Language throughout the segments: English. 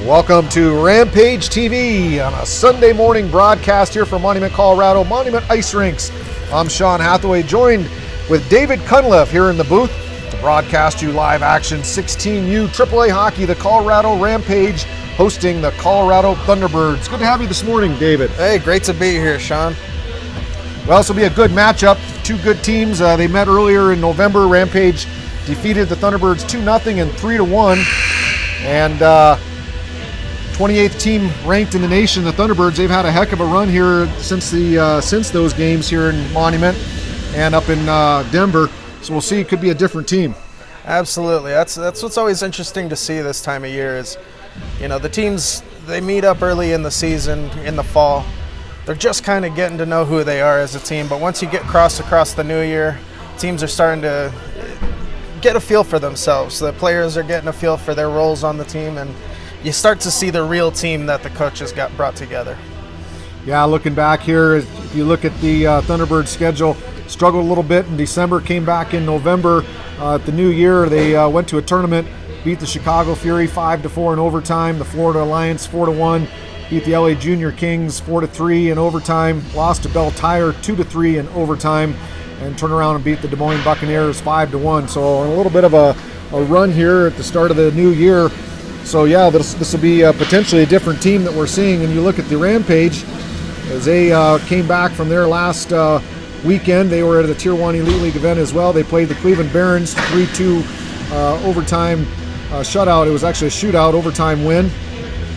Welcome to Rampage TV on a Sunday morning broadcast here from Monument, Colorado, Monument Ice Rinks. I'm Sean Hathaway, joined with David Cunliffe here in the booth to broadcast you live action 16U AAA hockey, the Colorado Rampage hosting the Colorado Thunderbirds. Good to have you this morning, David. Hey, great to be here, Sean. Well, this will be a good matchup. Two good teams. They met earlier in November. Rampage defeated the Thunderbirds 2-0 and 3-1. And 28th team ranked in the nation, the Thunderbirds. They've had a heck of a run here since those games here in Monument and up in Denver. So we'll see. It could be a different team. Absolutely. That's what's always interesting to see this time of year is, you know, the teams, they meet up early in the season, in the fall. They're just kind of getting to know who they are as a team. But once you get across the new year, teams are starting to get a feel for themselves. The players are getting a feel for their roles on the team, and you start to see the real team that the coaches got brought together. Yeah, looking back here, if you look at the Thunderbird schedule, struggled a little bit in December, came back in November. At the new year, they went to a tournament, beat the Chicago Fury 5-4 in overtime, the Florida Alliance 4-1, beat the LA Junior Kings 4-3 in overtime, lost to Bell Tire 2-3 in overtime, and turned around and beat the Des Moines Buccaneers 5-1. So a little bit of a run here at the start of the new year. So yeah, this will be potentially a different team that we're seeing. And you look at the Rampage, as they came back from their last weekend. They were at a Tier 1 Elite League event as well. They played the Cleveland Barons 3-2 overtime shutout. It was actually a shootout overtime win.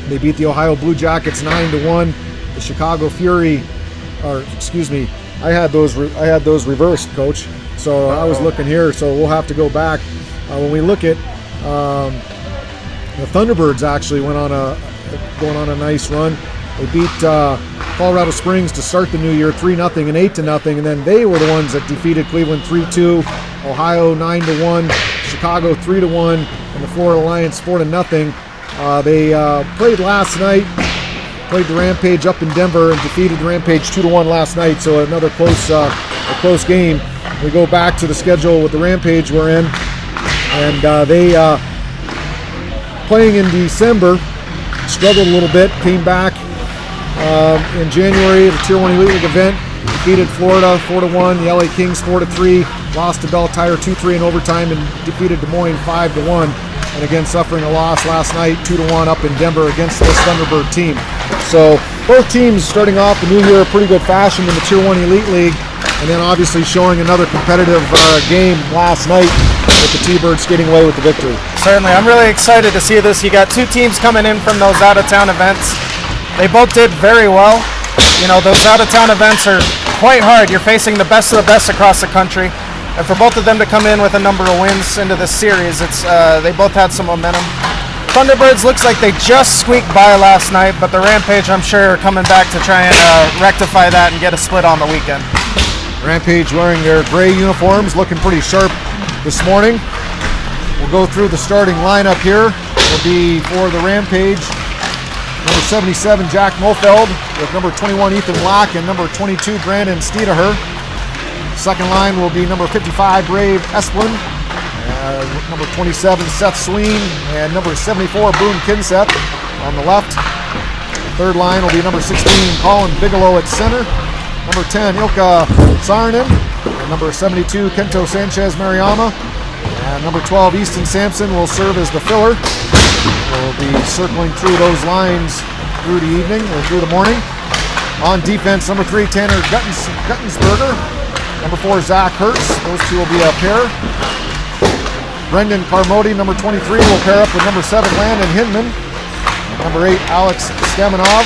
They beat the Ohio Blue Jackets 9-1. The Chicago Fury, I had those reversed, Coach. So I was looking here. So we'll have to go back when we look at the Thunderbirds. Actually going on a nice run. They beat Colorado Springs to start the new year 3-0 and 8-0, and then they were the ones that defeated Cleveland 3-2, Ohio 9-1, Chicago 3-1, and the Florida Alliance 4-0. They played last night, played the Rampage up in Denver and defeated the Rampage 2-1 last night, so another close game. We go back to the schedule with the Rampage we're in, and they playing in December, struggled a little bit, came back in January at a Tier 1 Elite League event, defeated Florida 4-1, the LA Kings 4-3, lost to Bell Tire 2-3 in overtime, and defeated Des Moines 5-1. And again, suffering a loss last night, 2-1 up in Denver against this Thunderbird team. So both teams starting off the new year in pretty good fashion in the Tier 1 Elite League, and then obviously showing another competitive game last night with the T-Birds skating away with the victory. Certainly, I'm really excited to see this. You got two teams coming in from those out-of-town events. They both did very well. You know, those out-of-town events are quite hard. You're facing the best of the best across the country. And for both of them to come in with a number of wins into this series, they both had some momentum. Thunderbirds looks like they just squeaked by last night, but the Rampage, I'm sure, are coming back to try and rectify that and get a split on the weekend. Rampage wearing their gray uniforms, looking pretty sharp this morning. We'll go through the starting lineup here. It'll be for the Rampage, number 77, Jack Mofeld, with number 21, Ethan Black, and number 22, Brandon Steedaher. Second line will be number 55, Brave Esplin, number 27, Seth Sween, and number 74, Boone Kinseth on the left. The third line will be number 16, Colin Bigelow at center, number 10, Ilka Saarinen, and number 72, Kento Sanchez Mariama, and number 12, Easton Sampson will serve as the filler. We'll be circling through those lines through the evening or through the morning. On defense, number 3, Tanner Guttensberger. Number 4, Zach Hertz. Those two will be a pair. Brendan Carmody, number 23, will pair up with number 7, Landon Hinman. And number 8, Alex Stamanov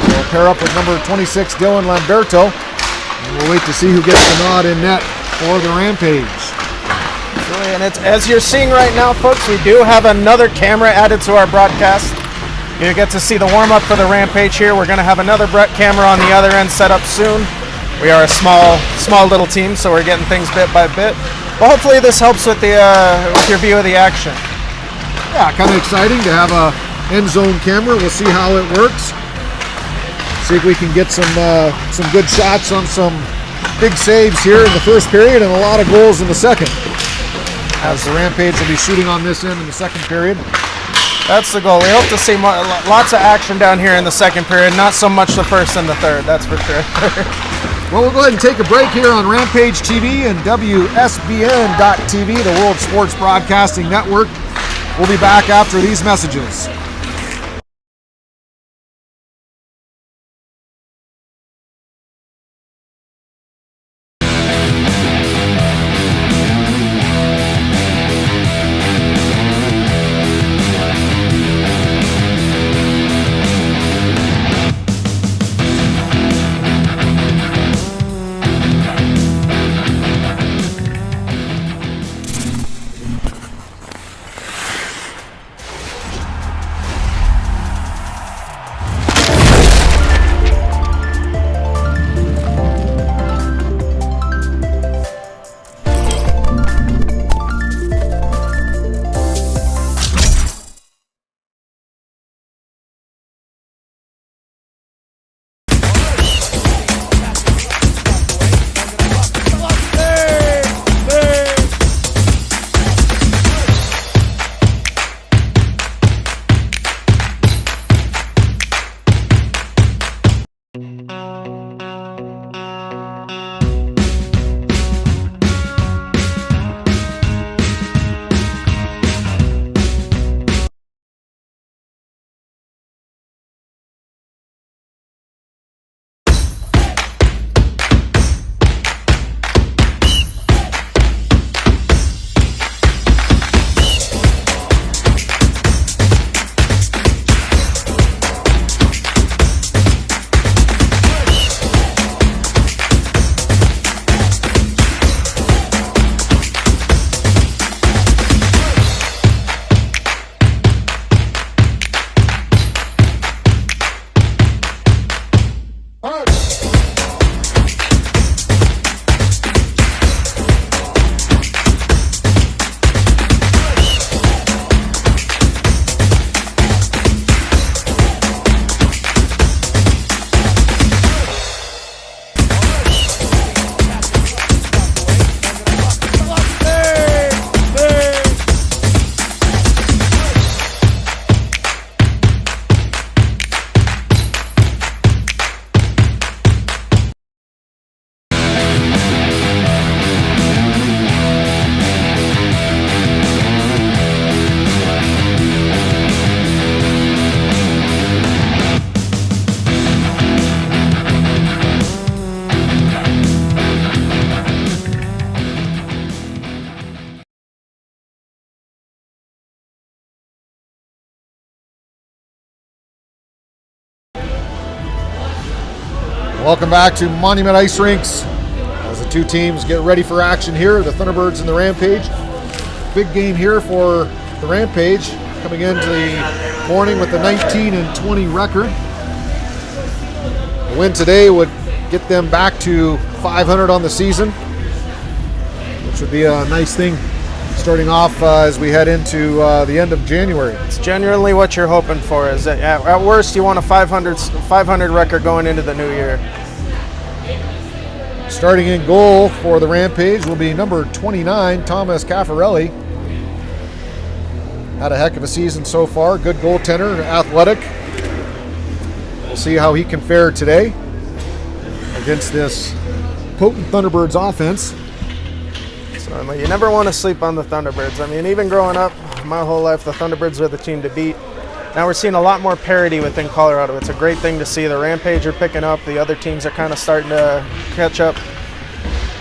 will pair up with number 26, Dylan Lamberto. And we'll wait to see who gets the nod in net for the Rampage. And it's, as you're seeing right now, folks, we do have another camera added to our broadcast. You get to see the warm-up for the Rampage here. We're going to have another camera on the other end set up soon. We are a small little team, so we're getting things bit by bit. But hopefully this helps with your view of the action. Yeah, kind of exciting to have a end zone camera. We'll see how it works. See if we can get some good shots on some big saves here in the first period and a lot of goals in the second. As the Rampage will be shooting on this end in the second period. That's the goal. We hope to see lots of action down here in the second period, not so much the first and the third, that's for sure. Well, we'll go ahead and take a break here on Rampage TV and WSBN.TV, the World Sports Broadcasting Network. We'll be back after these messages. Welcome back to Monument Ice Rinks as the two teams get ready for action here, the Thunderbirds and the Rampage. Big game here for the Rampage, coming into the morning with a 19-20 record. A win today would get them back to 500 on the season, which would be a nice thing starting off as we head into the end of January. It's genuinely what you're hoping for. Is that at worst you want a 500 record going into the new year. Starting in goal for the Rampage will be number 29, Thomas Caffarelli. Had a heck of a season so far. Good goaltender, athletic. We'll see how he can fare today against this potent Thunderbirds offense. So you never want to sleep on the Thunderbirds. I mean, even growing up my whole life, the Thunderbirds were the team to beat. Now we're seeing a lot more parity within Colorado. It's a great thing to see. The Rampage are picking up. The other teams are kind of starting to catch up.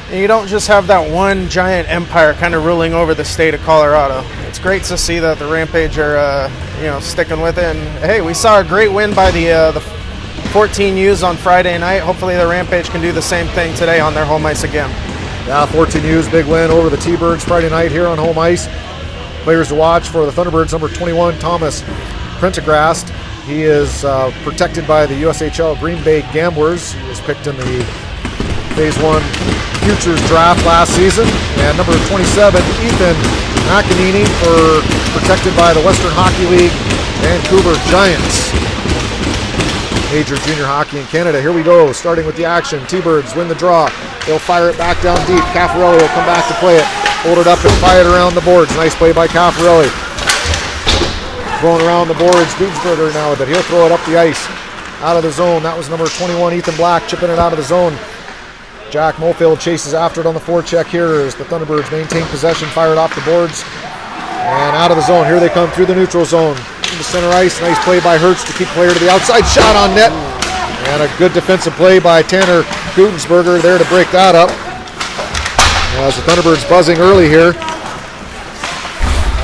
And you don't just have that one giant empire kind of ruling over the state of Colorado. It's great to see that the Rampage are, sticking with it. And hey, we saw a great win by the 14 U's on Friday night. Hopefully the Rampage can do the same thing today on their home ice again. Yeah, 14 U's, big win over the T-Birds Friday night here on home ice. Players to watch for the Thunderbirds, number 21, Thomas Prendergast. He is protected by the USHL Green Bay Gamblers. He was picked in the Phase 1 Futures Draft last season. And number 27, Ethan McEnany, protected by the Western Hockey League Vancouver Giants. Major junior hockey in Canada. Here we go, starting with the action. T-Birds win the draw. They'll fire it back down deep. Caffarelli will come back to play it. Hold it up and fire it around the boards. Nice play by Caffarelli. Going around the boards, Gutensberger now with it. He'll throw it up the ice. Out of the zone. That was number 21, Ethan Black, chipping it out of the zone. Jack Mofield chases after it on the forecheck here as the Thunderbirds maintain possession, fired off the boards. And out of the zone. Here they come through the neutral zone. Into center ice. Nice play by Hertz to keep player to the outside. Shot on net. And a good defensive play by Tanner Gutensberger there to break that up. As the Thunderbirds buzzing early here.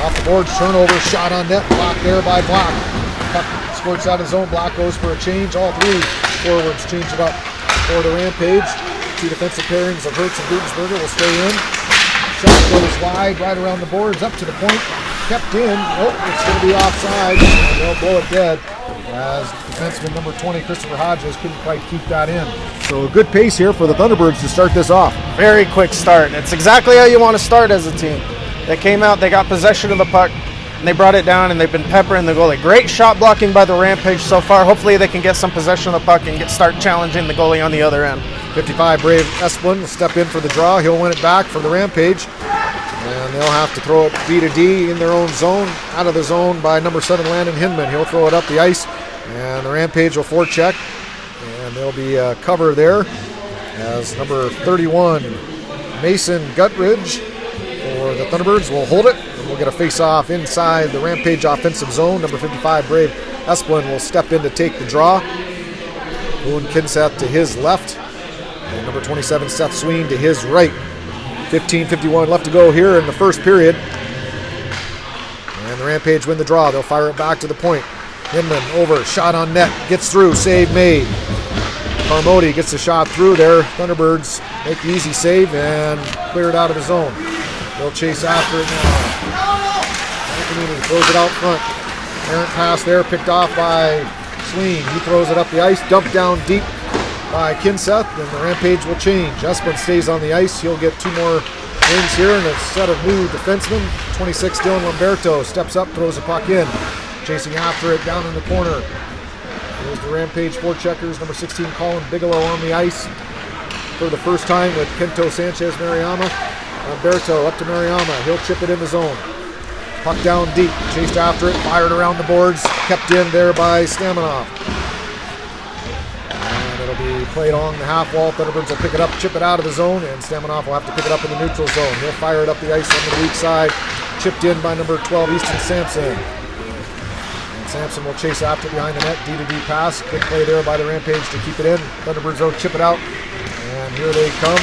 Off the boards, turnover, shot on net. Blocked there by Block. Puck squirts out of the zone. Block goes for a change. All three forwards change it up for the Rampage. Two defensive pairings of Hertz and Gutensberger will stay in. Shot goes wide, right around the boards, up to the point. Kept in. Oh, it's going to be offside. And they'll blow it dead as defenseman number 20, Christopher Hodges, couldn't quite keep that in. So a good pace here for the Thunderbirds to start this off. Very quick start. It's exactly how you want to start as a team. They came out, they got possession of the puck, and they brought it down, and they've been peppering the goalie. Great shot blocking by the Rampage so far. Hopefully they can get some possession of the puck and start challenging the goalie on the other end. 55 Brave Esplin will step in for the draw. He'll win it back for the Rampage. And they'll have to throw it B to D in their own zone. Out of the zone by number 7, Landon Hinman. He'll throw it up the ice. And the Rampage will forecheck. And there'll be a cover there as number 31, Mason Gutridge for the Thunderbirds will hold it. And we'll get a face-off inside the Rampage offensive zone. Number 55, Brave Esplin will step in to take the draw. Boone Kinseth to his left. And number 27, Seth Sween to his right. 15:51 left to go here in the first period. And the Rampage win the draw. They'll fire it back to the point. Hinman over, shot on net, gets through, save made. Carmody gets the shot through there. Thunderbirds make the easy save and clear it out of the zone. They'll chase after it now. McEnany throws it out front. Errant pass there, picked off by Sween. He throws it up the ice, dumped down deep by Kinseth, and the Rampage will change. Esplin stays on the ice. He'll get two more wins here, and a set of new defensemen. 26, Dylan Lamberto steps up, throws the puck in. Chasing after it down in the corner. There's the Rampage forecheckers. Number 16, Colin Bigelow on the ice for the first time with Kento Sanchez Mariama. Lamberto up to Mariama. He'll chip it in the zone. Puck down deep. Chased after it. Fired around the boards. Kept in there by Stamanoff. It'll be played along the half wall. Thunderbirds will pick it up, chip it out of the zone, and Stamanoff will have to pick it up in the neutral zone. He'll fire it up the ice on the weak side. Chipped in by number 12, Easton Sampson. And Sampson will chase after behind the net. D-to-D pass. Good play there by the Rampage to keep it in. Thunderbirds will chip it out. And here they come.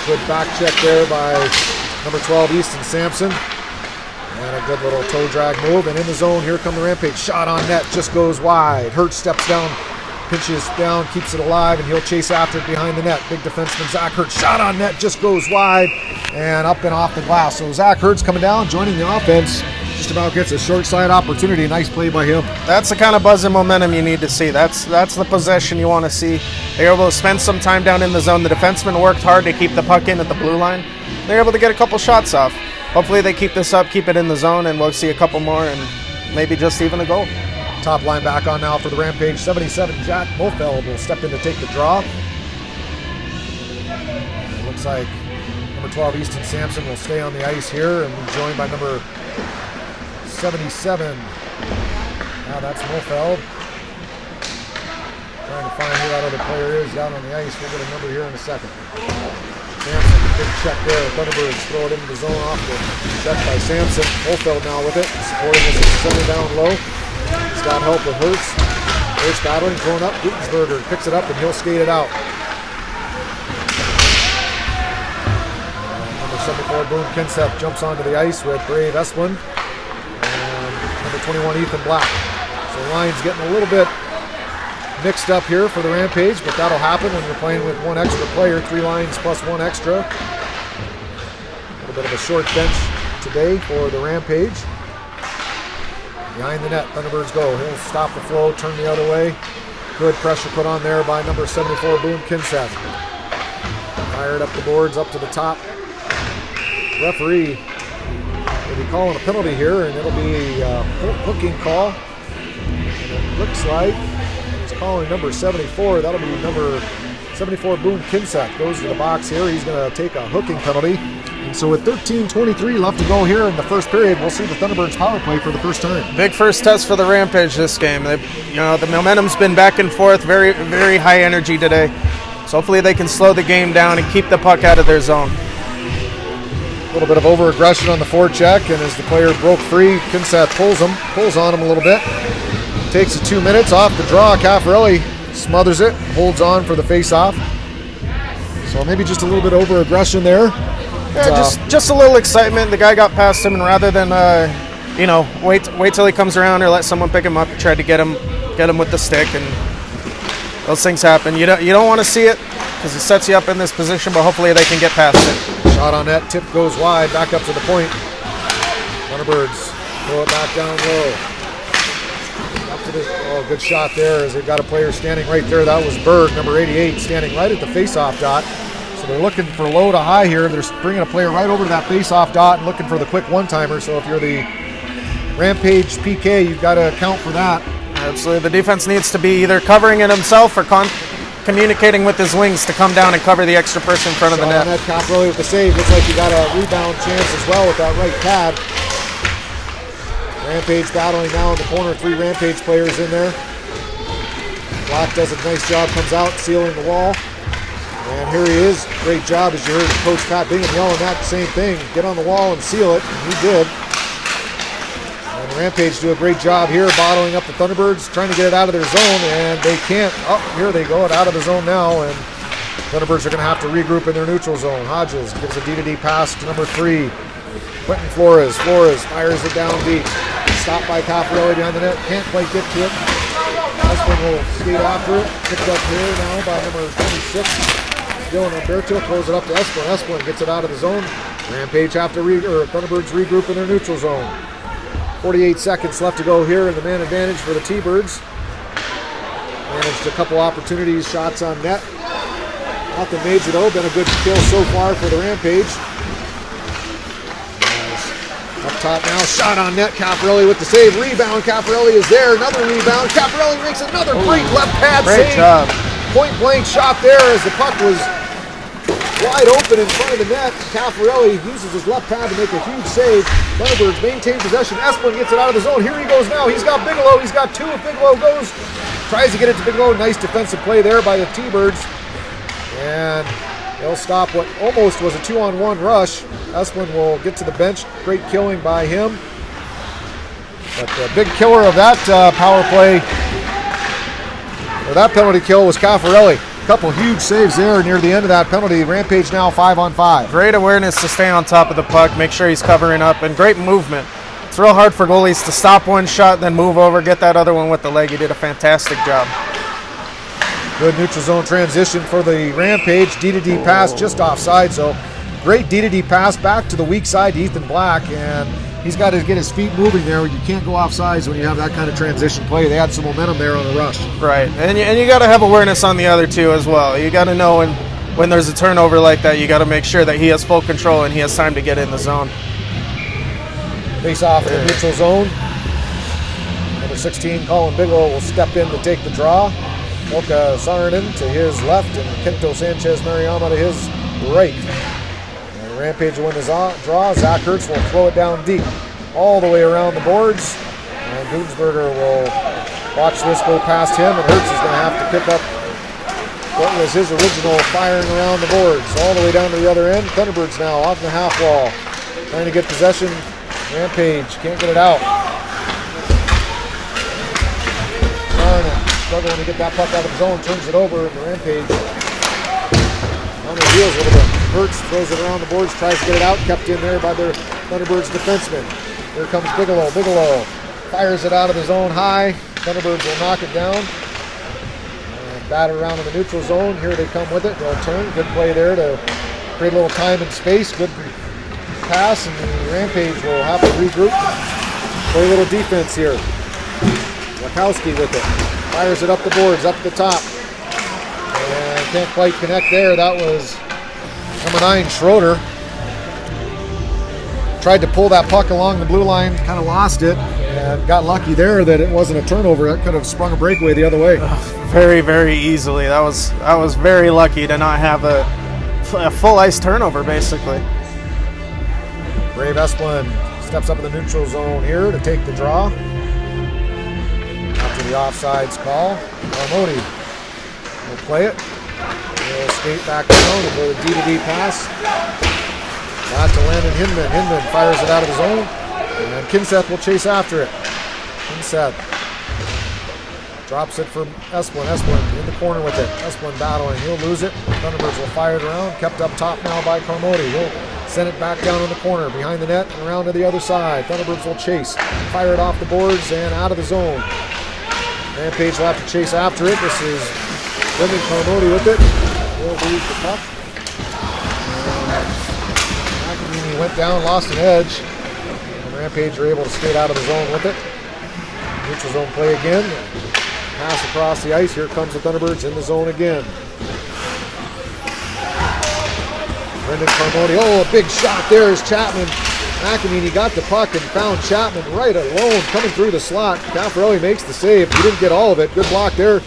Good back check there by number 12, Easton Sampson. And a good little toe drag move. And in the zone, here come the Rampage. Shot on net, just goes wide. Hertz steps down, pinches down, keeps it alive, and he'll chase after it behind the net. Big defenseman Zach Hertz, shot on net, just goes wide and up and off the glass. So Zach Hertz coming down, joining the offense, just about gets a short side opportunity. Nice play by him. That's the kind of buzz and momentum you need to see. That's the possession you want to see. They're able to spend some time down in the zone. The defenseman worked hard to keep the puck in at the blue line. They're able to get a couple shots off. Hopefully they keep this up, keep it in the zone, and we'll see a couple more and maybe just even a goal. Top line back on now for the Rampage. 77, Jack Mofeld will step in to take the draw. It looks like number 12, Easton Sampson, will stay on the ice here and be joined by number 77. Now that's Mofeld. Trying to find who that other player is down on the ice. We'll get a number here in a second. Sampson, big check there. Thunderbirds throw it into the zone off the check by Sampson. Mofeld now with it, supporting as it's center down low. He's got help with Hertz. Hertz battling, thrown up. Gutensberger picks it up and he'll skate it out. Number 74, Boone Kinseth, jumps onto the ice with Brave Esplin. And number 21, Ethan Black. So the line's getting a little bit mixed up here for the Rampage, but that'll happen when you're playing with one extra player. 3 lines plus 1 extra. A little bit of a short bench today for the Rampage. Behind the net, Thunderbirds go. He'll stop the flow, turn the other way. Good pressure put on there by number 74, Boone Kinseth. Fired up the boards, up to the top. Referee will be calling a penalty here, and it'll be a hooking call. And it looks like he's calling number 74. That'll be number 74, Boone Kinseth. Goes to the box here. He's going to take a hooking penalty. And so with 13:23 left to go here in the first period, we'll see the Thunderbirds power play for the first time. Big first test for the Rampage this game. The momentum's been back and forth, very, very high energy today. So hopefully they can slow the game down and keep the puck out of their zone. A little bit of over-aggression on the forecheck, and as the player broke free, Kinsat pulls on him a little bit. Takes it 2 minutes off the draw. Caffarelli smothers it, holds on for the face-off. So maybe just a little bit over-aggression there. Yeah, just a little excitement. The guy got past him, and rather than wait till he comes around or let someone pick him up, he tried to get him with the stick, and those things happen. You don't want to see it because it sets you up in this position, but hopefully they can get past it. Shot on net, tip goes wide, back up to the point. Thunderbirds throw it back down low. Good shot there as they've got a player standing right there. That was Berg, number 88, standing right at the face-off dot. So they're looking for low to high here. They're bringing a player right over to that face-off dot and looking for the quick one-timer. So if you're the Rampage PK, you've got to account for that. Absolutely. The defense needs to be either covering it himself or communicating with his wings to come down and cover the extra person in front of the net. Caffarelli with the save. Looks like you got a rebound chance as well with that right pad. Rampage battling now in the corner. 3 Rampage players in there. Black does a nice job, comes out, sealing the wall. And here he is. Great job, as you heard Coach Pat Bingham yelling that same thing. Get on the wall and seal it. And he did. And Rampage do a great job here, bottling up the Thunderbirds, trying to get it out of their zone, and they can't. Oh, here they go, out of the zone now, and Thunderbirds are going to have to regroup in their neutral zone. Hodges gives a D-to-D pass to number 3. Quentin Flores fires it down deep. Stopped by Caffarelli behind the net. Can't quite get to it. Esplin will skate after it. Picked up here now by number 26. Dylan Umberto throws it up to Esplin. Esplin gets it out of the zone. Rampage have to Thunderbirds regroup in their neutral zone. 48 seconds left to go here in the man advantage for the T-Birds. Managed a couple opportunities, shots on net. Nothing major though. Been a good kill so far for the Rampage. Up top now, shot on net. Caffarelli with the save. Rebound. Caffarelli is there. Another rebound. Caffarelli makes another great left pad great save. Job. Point blank shot there as the puck was wide open in front of the net. Caffarelli uses his left pad to make a huge save. Thunderbirds maintain possession. Esplin gets it out of the zone. Here he goes now. He's got Bigelow. He's got 2 if Bigelow goes. Tries to get it to Bigelow. Nice defensive play there by the T-Birds. And they'll stop what almost was a 2-on-1 rush. Esplin will get to the bench. Great killing by him. But the big killer of that power play, or that penalty kill, was Caffarelli. A couple huge saves there near the end of that penalty. Rampage now 5-on-5. Great awareness to stay on top of the puck, make sure he's covering up, and great movement. It's real hard for goalies to stop one shot, then move over, get that other one with the leg. He did a fantastic job. Good neutral zone transition for the Rampage. D-to-D pass just offside, so great D-to-D pass back to the weak side to Ethan Black, and he's got to get his feet moving there. You can't go offsides when you have that kind of transition play. They had some momentum there on the rush. Right, and you got to have awareness on the other two as well. You got to know when there's a turnover like that, you got to make sure that he has full control and he has time to get in the zone. Face off in the neutral zone. Number 16, Colin Bigelow, will step in to take the draw. Moka Saarinen to his left and Kento Sanchez Mariama to his right. And Rampage will win his draw. Zach Hertz will throw it down deep all the way around the boards. And Gunsberger will watch this go past him, and Hertz is going to have to pick up what was his original firing around the boards all the way down to the other end. Thunderbirds now off the half wall, trying to get possession. Rampage can't get it out. Struggling to get that puck out of the zone, turns it over, and the Rampage on the heels a little bit. Hertz throws it around the boards, tries to get it out, kept in there by their Thunderbirds defenseman. Here comes Bigelow. Bigelow fires it out of the zone high. Thunderbirds will knock it down. And bat it around in the neutral zone. Here they come with it. They'll turn. Good play there to create a little time and space. Good pass, and the Rampage will have to regroup. Play a little defense here. Wachowski with it. Fires it up the boards, up the top. And can't quite connect there. That was number 9, Schroeder. Tried to pull that puck along the blue line, kind of lost it, and got lucky there that it wasn't a turnover. That could have sprung a breakaway the other way. Very, very easily. I was very lucky to not have a full ice turnover, basically. Brave Esplin steps up in the neutral zone here to take the draw. After the offsides call, Carmody will play it. He'll skate back down and go to D-to-D pass. Back to Landon Hinman. Hinman fires it out of the zone. And Kinseth will chase after it. Kinseth drops it for Esplin. Esplin in the corner with it. Esplin battling. He'll lose it. Thunderbirds will fire it around. Kept up top now by Carmody. He'll send it back down in the corner behind the net and around to the other side. Thunderbirds will chase. Fire it off the boards and out of the zone. Rampage will have to chase after it. This is Lyndon Carmody with it. He'll lose the puck. McEnany went down, lost an edge. And Rampage are able to skate out of the zone with it. Neutral zone play again. Pass across the ice. Here comes the Thunderbirds in the zone again. Brendan Carmody. Oh, a big shot there is Chapman. McEnany got the puck and found Chapman right alone coming through the slot. Caffarelli makes the save. He didn't get all of it. Good block there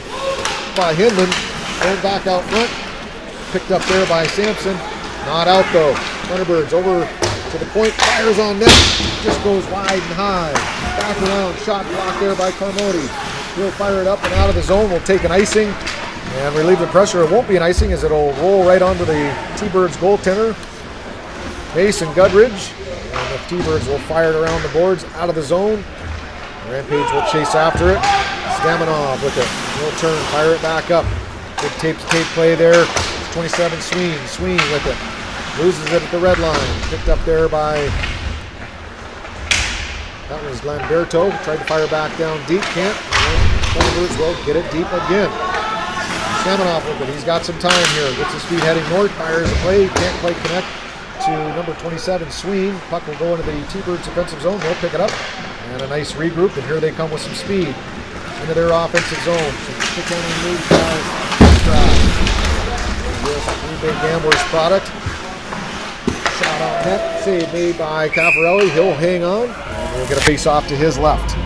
by Hinman. Going back out front. Picked up there by Sampson. Not out though. Thunderbirds over to the point. Fires on net. Just goes wide and high. Back around. Shot blocked there by Carmody. He'll fire it up and out of the zone. We'll take an icing and relieve the pressure. It won't be an icing as it'll roll right onto the T-Birds goaltender, Mason Gudridge. And the T-Birds will fire it around the boards out of the zone. Rampage will chase after it. Stamanov with it. He'll turn, fire it back up. Good tape-to-tape play there. 27 Sween. Sween with it. Loses it at the red line. Picked up there by, that was Glenn Berto. Tried to fire back down deep. Can't. Thunderbirds will get it deep again. Stamanov with it. He's got some time here. Gets his feet heading north. Fires a play. Can't quite connect to number 27 Sween. Puck will go into the T-Birds offensive zone. They'll pick it up. And a nice regroup. And here they come with some speed into their offensive zone. So kick on and move by Stroud. This Green Bay Gamblers product. Shot on net. Save made by Caffarelli. He'll hang on. And we'll get a face off to his left.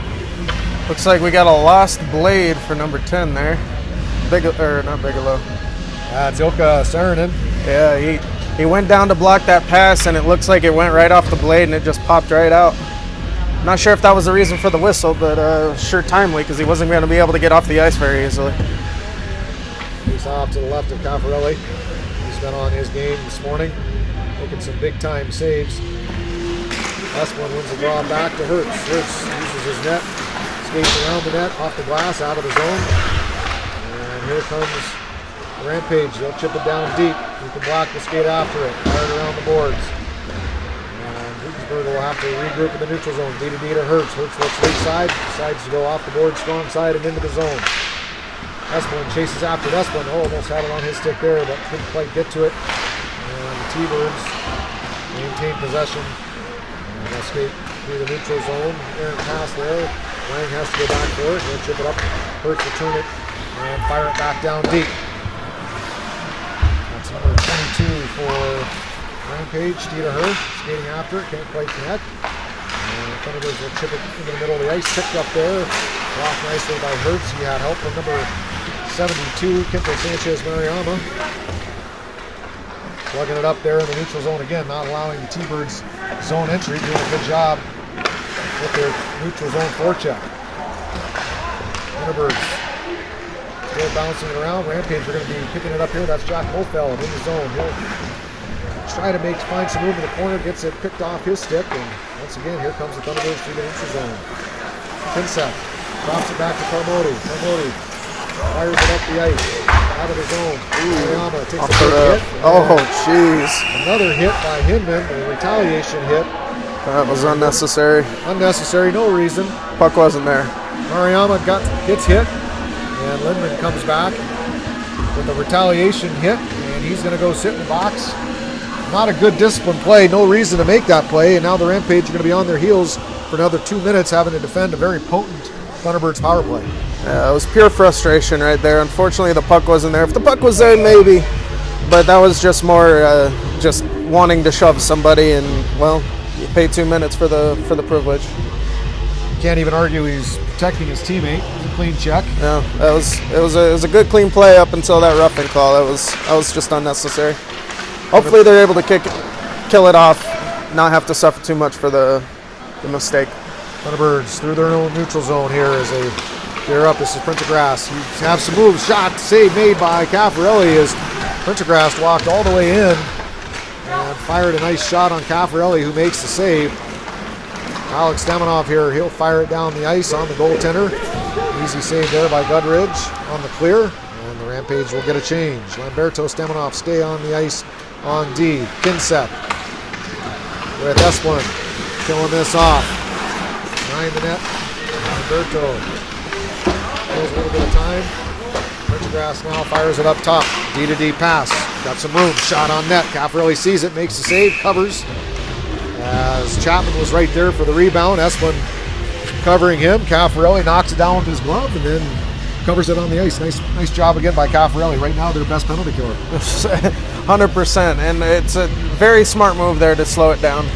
Looks like we got a lost blade for number 10 there. Not Bigelow. It's Ilka Saarinen. Yeah, he went down to block that pass, and it looks like it went right off the blade, and it just popped right out. Not sure if that was the reason for the whistle, but sure timely, because he wasn't going to be able to get off the ice very easily. He's off to the left of Caffarelli. He's been on his game this morning, making some big-time saves. Esplin wins the draw back to Hertz. Hertz uses his net. Skates around the net, off the glass, out of the zone. And here comes Rampage. They'll chip it down deep. He can block the skate after it. Fire it around the boards. And Hugensberg will have to regroup in the neutral zone. D-to-D to Hertz. Hertz looks right side. Decides to go off the board, strong side, and into the zone. Esplin chases after it. Esplin almost had it on his stick there, but couldn't quite get to it. And the T-Birds maintain possession. And they'll skate through the neutral zone. Errant pass there. Lang has to go back for it. He'll chip it up. Hertz will turn it and fire it back down deep. That's number 22 for Rampage. Dieter Herr skating after it. Can't quite connect. And the Thunderbirds will chip it into the middle of the ice. Picked up there. Blocked nicely by Hertz. He had help from number 72, Quinto Sanchez Mariama. Plugging it up there in the neutral zone again. Not allowing the T-Birds zone entry. Doing a good job with their neutral zone forecheck. Thunderbirds still bouncing it around. Rampage are going to be picking it up here. That's Jack Mofeld in the zone. He'll try to find some room in the corner. Gets it picked off his stick. And once again, here comes the Thunderbirds through the neutral zone. Kinseth drops it back to Carmody. Carmody fires it up the ice. Out of the zone. Mariama takes a big hit. Oh, jeez. Another hit by Hinman. A retaliation hit. That was unnecessary. Unnecessary, no reason. Puck wasn't there. Mariama gets hit, and Lindman comes back with a retaliation hit, and he's going to go sit in the box. Not a good discipline play, no reason to make that play, and now the Rampage are going to be on their heels for another 2 minutes having to defend a very potent Thunderbirds power play. Yeah, it was pure frustration right there. Unfortunately, the puck wasn't there. If the puck was there, maybe, but that was just more just wanting to shove somebody, and, well, you pay 2 minutes for the privilege. Can't even argue he's protecting his teammate. It was a clean check. Yeah, it was a good clean play up until that roughing call. That was just unnecessary. Hopefully they're able to kill it off not have to suffer too much for the mistake. Thunderbirds through their own neutral zone here as they gear up. This is Printergrass. He has some moves. Shot, save made by Caffarelli as Printergrass walked all the way in and fired a nice shot on Caffarelli, who makes the save. Alex Demonov here, he'll fire it down the ice on the goaltender. Easy save there by Gudridge on the clear, and the Rampage will get a change. Lamberto, Demonov stay on the ice on D. Kinseth with Esplin killing this off. Behind the net, Lamberto kills a little bit of time. Printergrass now fires it up top. D to D pass. Got some room. Shot on net. Caffarelli sees it, makes the save, covers. As Chapman was right there for the rebound. Esplin covering him. Caffarelli knocks it down with his glove and then covers it on the ice. Nice job again by Caffarelli. Right now, their best penalty killer. 100%. And it's a very smart move there to slow it down.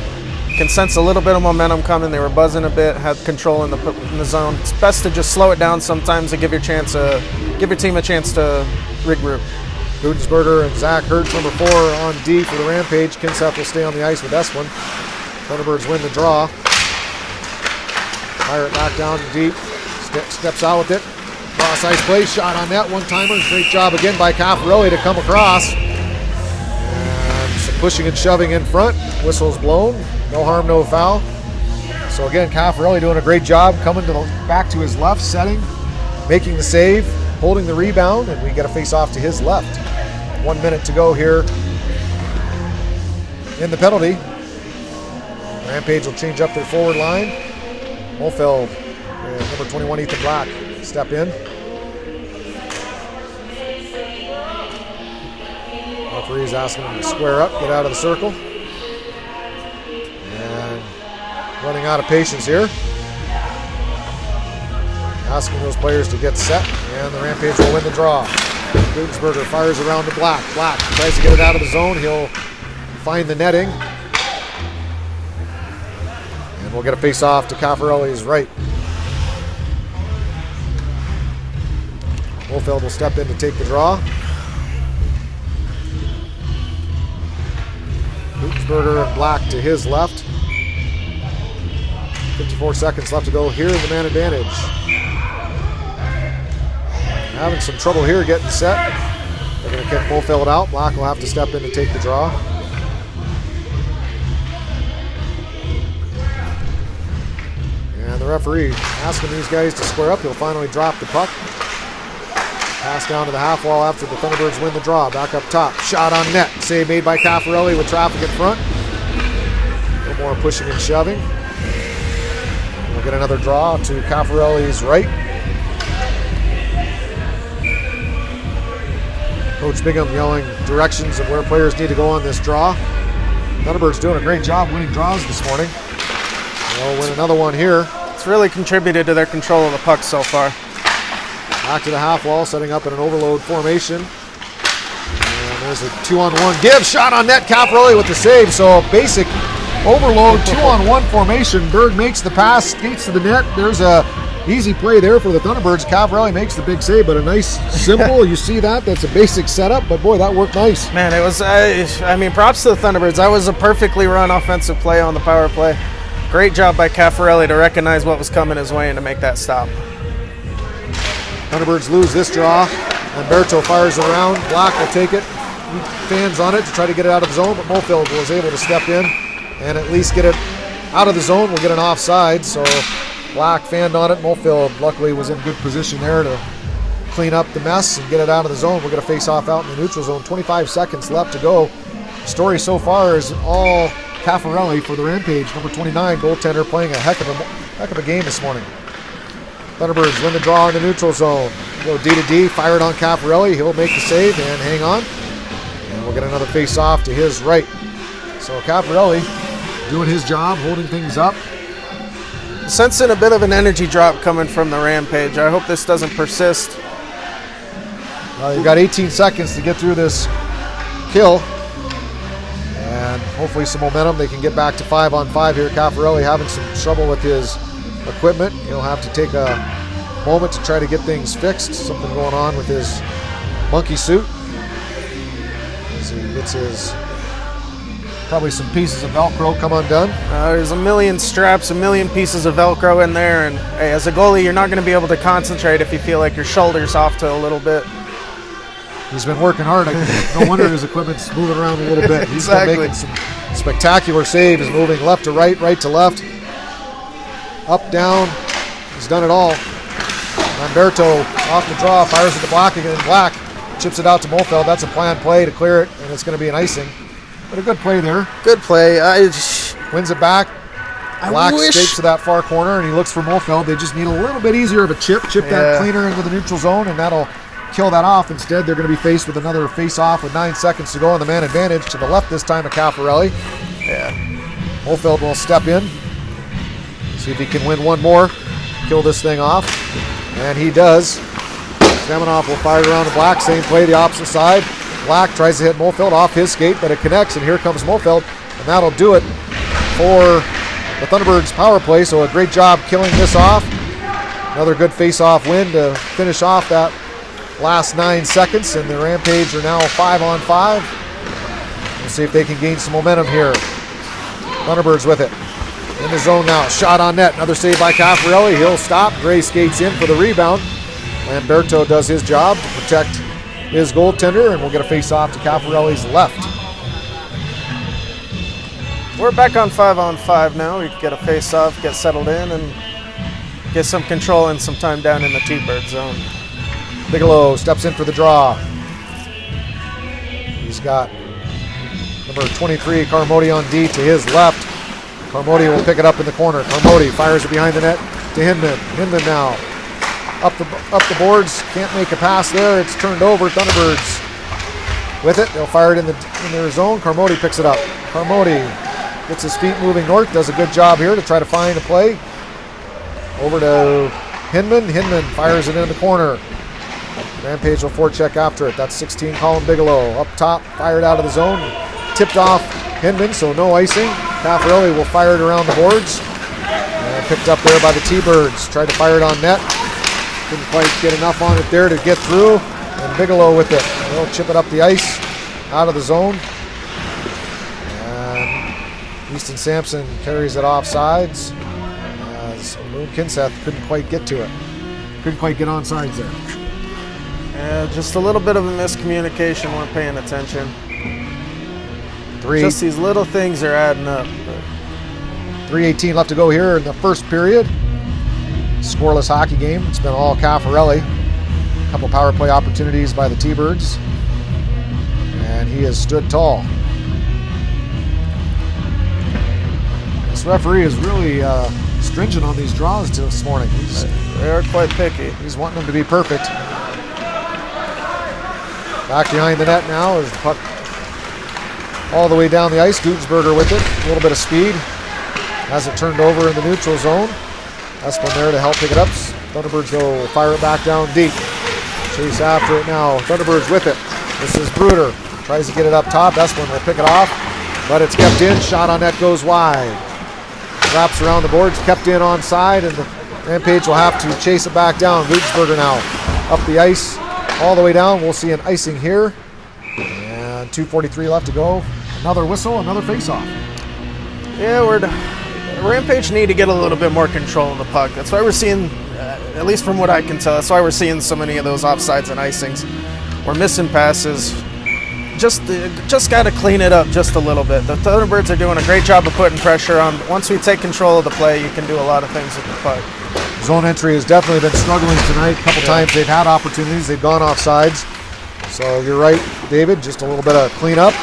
Can sense a little bit of momentum coming. They were buzzing a bit, had control in the zone. It's best to just slow it down sometimes and give your team a chance to regroup. Gudensberger and Zach Hertz, number 4 on D for the Rampage. Kinseth will stay on the ice with Esplin. Thunderbirds win the draw. Fire it back down deep. Steps out with it. Cross ice play. Shot on net. One-timer. Great job again by Caffarelli to come across. And some pushing and shoving in front. Whistle's blown. No harm, no foul. So again, Caffarelli doing a great job coming back to his left, setting, making the save, holding the rebound, and we get a face-off to his left. 1 minute to go here in the penalty. Rampage will change up their forward line. Mofeld and number 21, Ethan Black, step in. Referee's asking them to square up, get out of the circle. And running out of patience here. Asking those players to get set, and the Rampage will win the draw. Gudensberger fires around to Black. Black tries to get it out of the zone. He'll find the netting. And we'll get a face-off to Caffarelli's right. Wolfeld will step in to take the draw. Gudensberger and Black to his left. 54 seconds left to go here in the man advantage. Having some trouble here getting set. They're going to kick Wolfeld out. Black will have to step in to take the draw. And the referee asking these guys to square up. He'll finally drop the puck. Pass down to the half wall after the Thunderbirds win the draw. Back up top. Shot on net. Save made by Caffarelli with traffic in front. A little more pushing and shoving. We'll get another draw to Caffarelli's right. Coach Bingham yelling directions of where players need to go on this draw. Thunderbirds doing a great job winning draws this morning. They'll win another one here. It's really contributed to their control of the puck so far. Back to the half wall, setting up in an overload formation. And there's a 2-on-1 give. Shot on net. Caffarelli with the save. So a basic overload 2-on-1 formation. Berg makes the pass, skates to the net. There's a easy play there for the Thunderbirds. Caffarelli makes the big save, but a nice, simple, you see that? That's a basic setup, but boy, that worked nice. Man, it was, I mean, props to the Thunderbirds. That was a perfectly run offensive play on the power play. Great job by Caffarelli to recognize what was coming his way and to make that stop. Thunderbirds lose this draw. Lamberto fires it around. Black will take it. Fans on it to try to get it out of the zone, but Mofield was able to step in and at least get it out of the zone. We'll get an offside, so Black fanned on it. Mofield luckily was in good position there to clean up the mess and get it out of the zone. We're going to face off out in the neutral zone. 25 seconds left to go. The story so far is all Caffarelli for the Rampage. Number 29 goaltender playing a heck of a game this morning. Thunderbirds win the draw in the neutral zone. Go D to D, fire it on Caffarelli. He'll make the save and hang on. And we'll get another face off to his right. So Caffarelli doing his job, holding things up. Sensing a bit of an energy drop coming from the Rampage. I hope this doesn't persist. You've got 18 seconds to get through this kill. And hopefully some momentum. They can get back to 5-on-5 here. Caffarelli having some trouble with his equipment. He'll have to take a moment to try to get things fixed. Something going on with his monkey suit. As he gets his Probably some pieces of Velcro come undone. There's a million straps, a million pieces of Velcro in there, and hey, as a goalie, you're not going to be able to concentrate if you feel like your shoulder's off to a little bit. He's been working hard. No wonder his equipment's moving around a little bit. He's Exactly. been making some spectacular saves, moving left to right, right to left, up, down. He's done it all. Lamberto off the draw, fires at the block again. Black chips it out to Molfeld. That's a planned play to clear it, and it's going to be an icing. But a good play there. Good play. Wins it back. Black wish- escapes to that far corner, and he looks for Molfeld. They just need a little bit easier of a chip. Chip that cleaner into the neutral zone, and that'll kill that off. Instead, they're going to be faced with another face-off with 9 seconds to go on the man advantage to the left this time of Caffarelli. Yeah. Molfeld will step in, see if he can win one more, kill this thing off, and he does. Semenoff will fire it around to Black, same play, the opposite side. Black tries to hit Molfeld off his skate, but it connects, and here comes Molfeld, and that'll do it for the Thunderbirds power play, so a great job killing this off. Another good face-off win to finish off that last 9 seconds, and the Rampage are now 5-on-5. We'll see if they can gain some momentum here. Thunderbirds with it. In the zone now, shot on net, another save by Caffarelli. He'll stop, Gray skates in for the rebound. Lamberto does his job to protect his goaltender, and we'll get a face-off to Caffarelli's left. We're back on 5-on-5 now. We can get a face-off, get settled in, and get some control and some time down in the T-Bird zone. Bigelow steps in for the draw. He's got number 23, Carmody on D to his left. Carmody will pick it up in the corner. Carmody fires it behind the net to Hinman. Hinman now up the boards. Can't make a pass there. It's turned over. Thunderbirds with it. They'll fire it in their zone. Carmody picks it up. Carmody gets his feet moving north. Does a good job here to try to find a play. Over to Hinman. Hinman fires it in the corner. Rampage will forecheck after it. That's 16, Colin Bigelow. Up top, fired out of the zone. Tipped off Hinman, so no icing. Caffarelli will fire it around the boards. And picked up there by the T-Birds. Tried to fire it on net. Couldn't quite get enough on it there to get through. And Bigelow with it. They'll chip it up the ice, out of the zone. And Easton Sampson carries it off sides. As Moon Kinseth couldn't quite get to it. Couldn't quite get on sides there. Yeah, just a little bit of a miscommunication. Weren't paying attention. Just these little things are adding up. 3:18 left to go here in the first period. Scoreless hockey game. It's been all Caffarelli. A couple power play opportunities by the T-Birds. And he has stood tall. This referee is really stringent on these draws this morning. They are quite picky. He's wanting them to be perfect. Back behind the net now is the puck all the way down the ice. Gutensberger with it. A little bit of speed. Has it turned over in the neutral zone. Esplin there to help pick it up. Thunderbirds will fire it back down deep. Chase after it now. Thunderbirds with it. This is Bruder. Tries to get it up top. Esplin will pick it off. But it's kept in. Shot on net goes wide. Wraps around the boards. Kept in onside. And the Rampage will have to chase it back down. Gutensberger now up the ice. All the way down. We'll see an icing here. And 2:43 left to go. Another whistle. Another face-off. Yeah, Rampage need to get a little bit more control of the puck. That's why we're seeing, at least from what I can tell, that's why we're seeing so many of those offsides and icings. We're missing passes. Just got to clean it up just a little bit. The Thunderbirds are doing a great job of putting pressure on. Once we take control of the play, you can do a lot of things with the puck. Zone entry has definitely been struggling tonight. A couple times they've had opportunities. They've gone off sides. So you're right, David. Just a little bit of cleanup.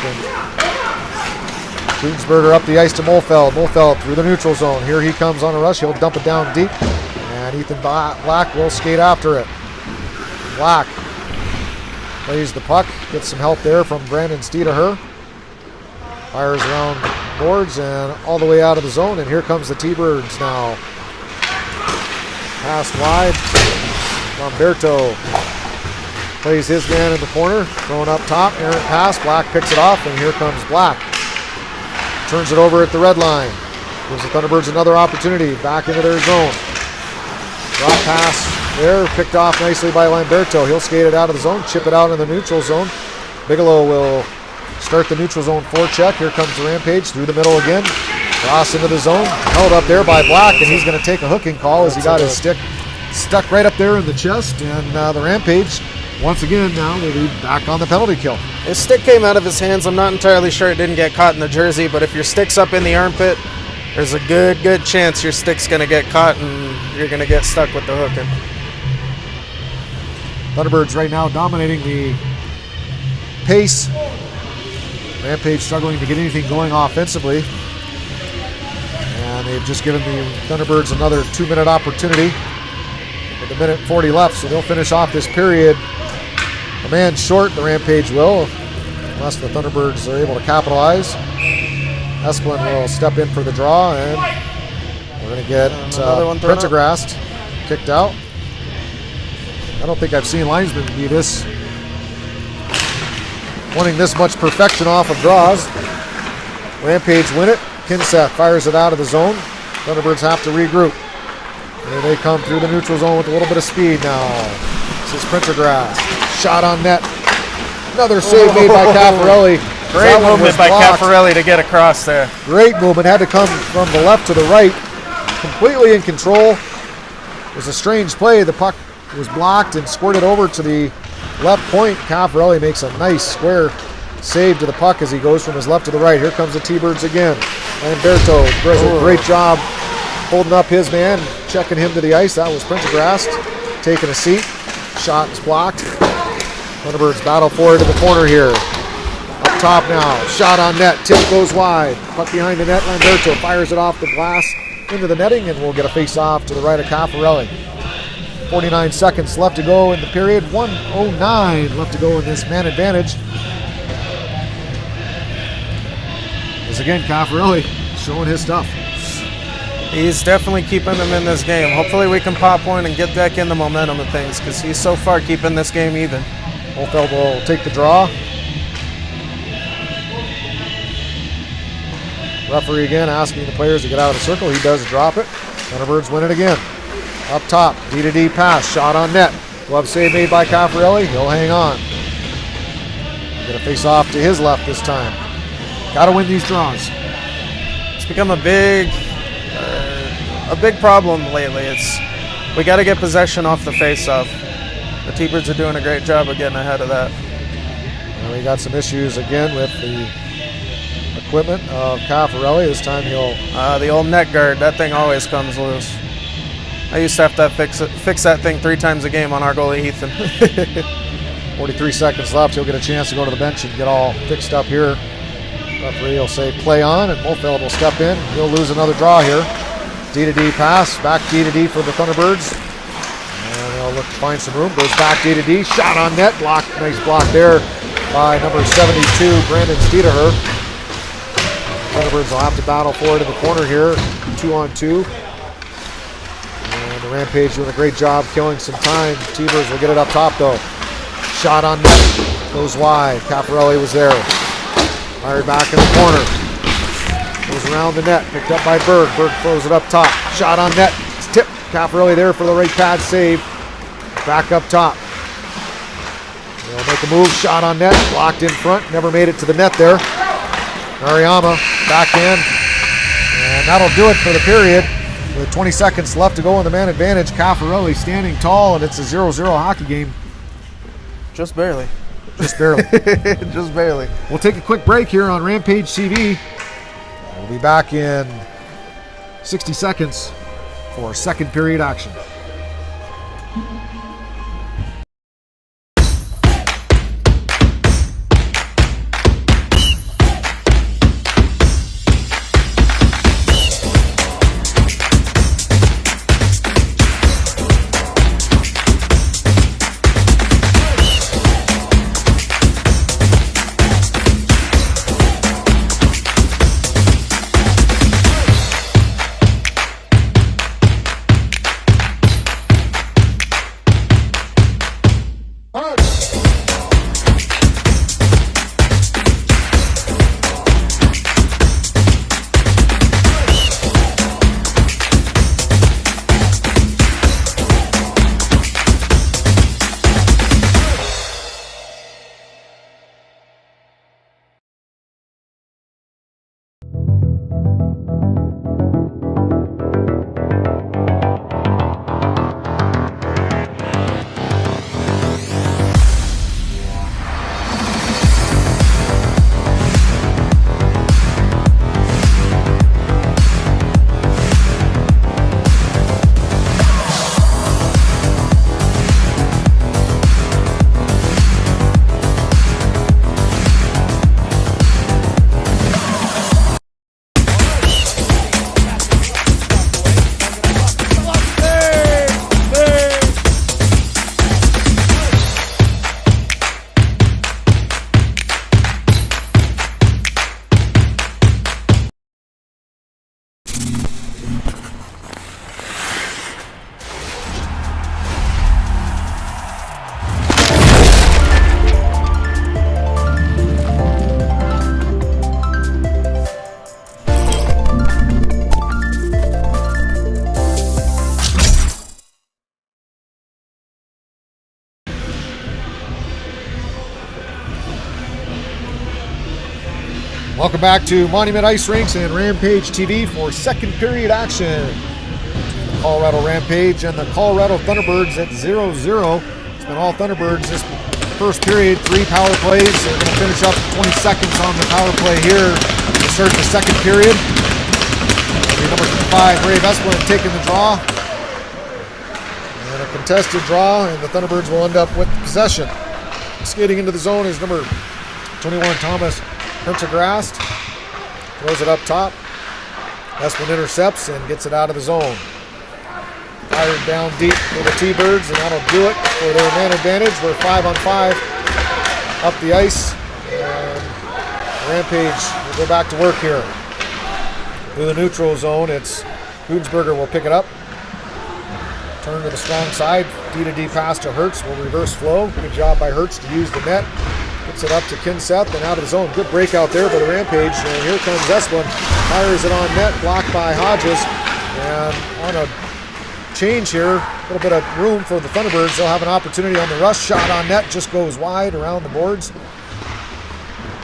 Gutensberger up the ice to Molfeld. Molfeld through the neutral zone. Here he comes on a rush. He'll dump it down deep. And Ethan Black will skate after it. Black plays the puck. Gets some help there from Brandon Steedaher. Fires around boards and all the way out of the zone. And here comes the T-Birds now. Pass wide. Lamberto plays his man in the corner. Thrown up top. Errant pass. Black picks it off. And here comes Black. Turns it over at the red line. Gives the Thunderbirds another opportunity back into their zone. Drop pass there, picked off nicely by Lamberto. He'll skate it out of the zone, chip it out in the neutral zone. Bigelow will start the neutral zone forecheck. Here comes the Rampage through the middle again. Cross into the zone. Held up there by Black, and he's going to take a hooking call as he got his stick stuck right up there in the chest. And the Rampage, once again, now will be back on the penalty kill. His stick came out of his hands. I'm not entirely sure it didn't get caught in the jersey, but if your stick's up in the armpit, there's a good chance your stick's going to get caught and you're going to get stuck with the hooking. Thunderbirds right now dominating the pace. Rampage struggling to get anything going offensively. And they've just given the Thunderbirds another 2-minute opportunity with a minute 40 left, so they'll finish off this period a man short. The Rampage will, unless the Thunderbirds are able to capitalize. Esplin will step in for the draw, and we're going to get Prendergast kicked out. I don't think I've seen linesmen be this, wanting this much perfection off of draws. Rampage win it. Kinseth fires it out of the zone. Thunderbirds have to regroup. Here they come through the neutral zone with a little bit of speed now. This is Prendergast. Shot on net. Another save made by Caffarelli. Great movement by Caffarelli to get across there. Great movement. Had to come from the left to the right. Completely in control. It was a strange play. The puck was blocked and squirted over to the left point. Caffarelli makes a nice square save to the puck as he goes from his left to the right. Here comes the T-Birds again. Lamberto does a great job holding up his man, checking him to the ice. That was Prendergast taking a seat. Shot is blocked. Thunderbirds battle forward to the corner here. Up top now. Shot on net. Tip goes wide. Puck behind the net. Lamberto fires it off the glass into the netting, and we'll get a face-off to the right of Caffarelli. 49 seconds left to go in the period. 1:09 left to go in this man advantage. As again, Caffarelli showing his stuff. He's definitely keeping them in this game. Hopefully we can pop one and get back in the momentum of things, because he's so far keeping this game even. Holfeld will take the draw. Referee again asking the players to get out of the circle. He does drop it. Thunderbirds win it again. Up top, D-to-D pass, shot on net. Glove save made by Caffarelli. He'll hang on. Gonna face off to his left this time. Got to win these draws. It's become a big problem lately. We got to get possession off the face-off. The T-Birds are doing a great job of getting ahead of that. And we got some issues again with the equipment of Caffarelli. This time he'll... the old net guard, that thing always comes loose. I used to have to fix that thing 3 times a game on our goalie, Ethan. 43 seconds left. He'll get a chance to go to the bench and get all fixed up here. Referee will say play on, and Molfeld will step in. He'll lose another draw here. D-to-D pass, back D-to-D for the Thunderbirds. And they'll look to find some room. Goes back D-to-D, shot on net, block, nice block there by number 72, Brandon Steederher. Thunderbirds will have to battle forward in the corner here, 2-on-2. And the Rampage doing a great job killing some time. T-Birds will get it up top though. Shot on net, goes wide. Caffarelli was there. Fired back in the corner. Goes around the net. Picked up by Berg. Berg throws it up top. Shot on net. It's tipped. Caffarelli there for the right pad save. Back up top. They'll make a move. Shot on net. Blocked in front. Never made it to the net there. Mariama backhand. And that'll do it for the period. With 20 seconds left to go in the man advantage. Caffarelli standing tall, and it's a 0-0 hockey game. Just barely. Just barely. Just barely. We'll take a quick break here on Rampage TV. We'll be back in 60 seconds for second period action. Welcome back to Monument Ice Rinks and Rampage TV for second period action. Colorado Rampage and the Colorado Thunderbirds at 0-0. It's been all Thunderbirds this first period, 3 power plays. They're going to finish up 20 seconds on the power play here to start the second period. Number 5, Brave Esplin taking the draw. And a contested draw, and the Thunderbirds will end up with possession. Skating into the zone is number 21, Thomas Pendergrast. Throws it up top. Esplin intercepts and gets it out of the zone. Fired down deep for the T-Birds, and that'll do it for their man advantage. We're 5-on-5 up the ice. And Rampage will go back to work here. Through the neutral zone, it's Hoonsberger will pick it up. Turn to the strong side. D-to-D pass to Hertz will reverse flow. Good job by Hertz to use the net. Gets it up to Kinseth and out of the zone. Good breakout there by the Rampage. And here comes Esplin. Fires it on net, blocked by Hodges. And on a change here, a little bit of room for the Thunderbirds. They'll have an opportunity on the rush. Shot on net, just goes wide around the boards.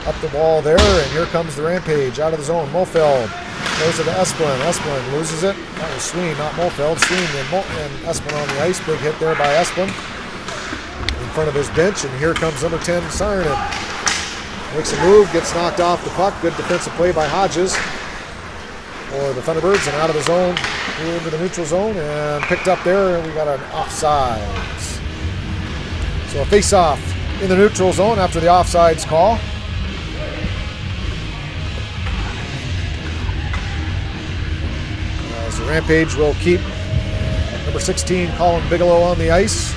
Up the wall there, and here comes the Rampage out of the zone. Mofeld goes to the Esplin. Esplin loses it. That was Sween, not Mofeld. Sween and Esplin on the ice. Big hit there by Esplin in front of his bench, and here comes number 10, Saarinen. Makes a move, gets knocked off the puck. Good defensive play by Hodges for the Thunderbirds, and out of the zone, into the neutral zone, and picked up there, and we got an offsides. So a face-off in the neutral zone after the offsides call. As the Rampage will keep number 16, Colin Bigelow, on the ice.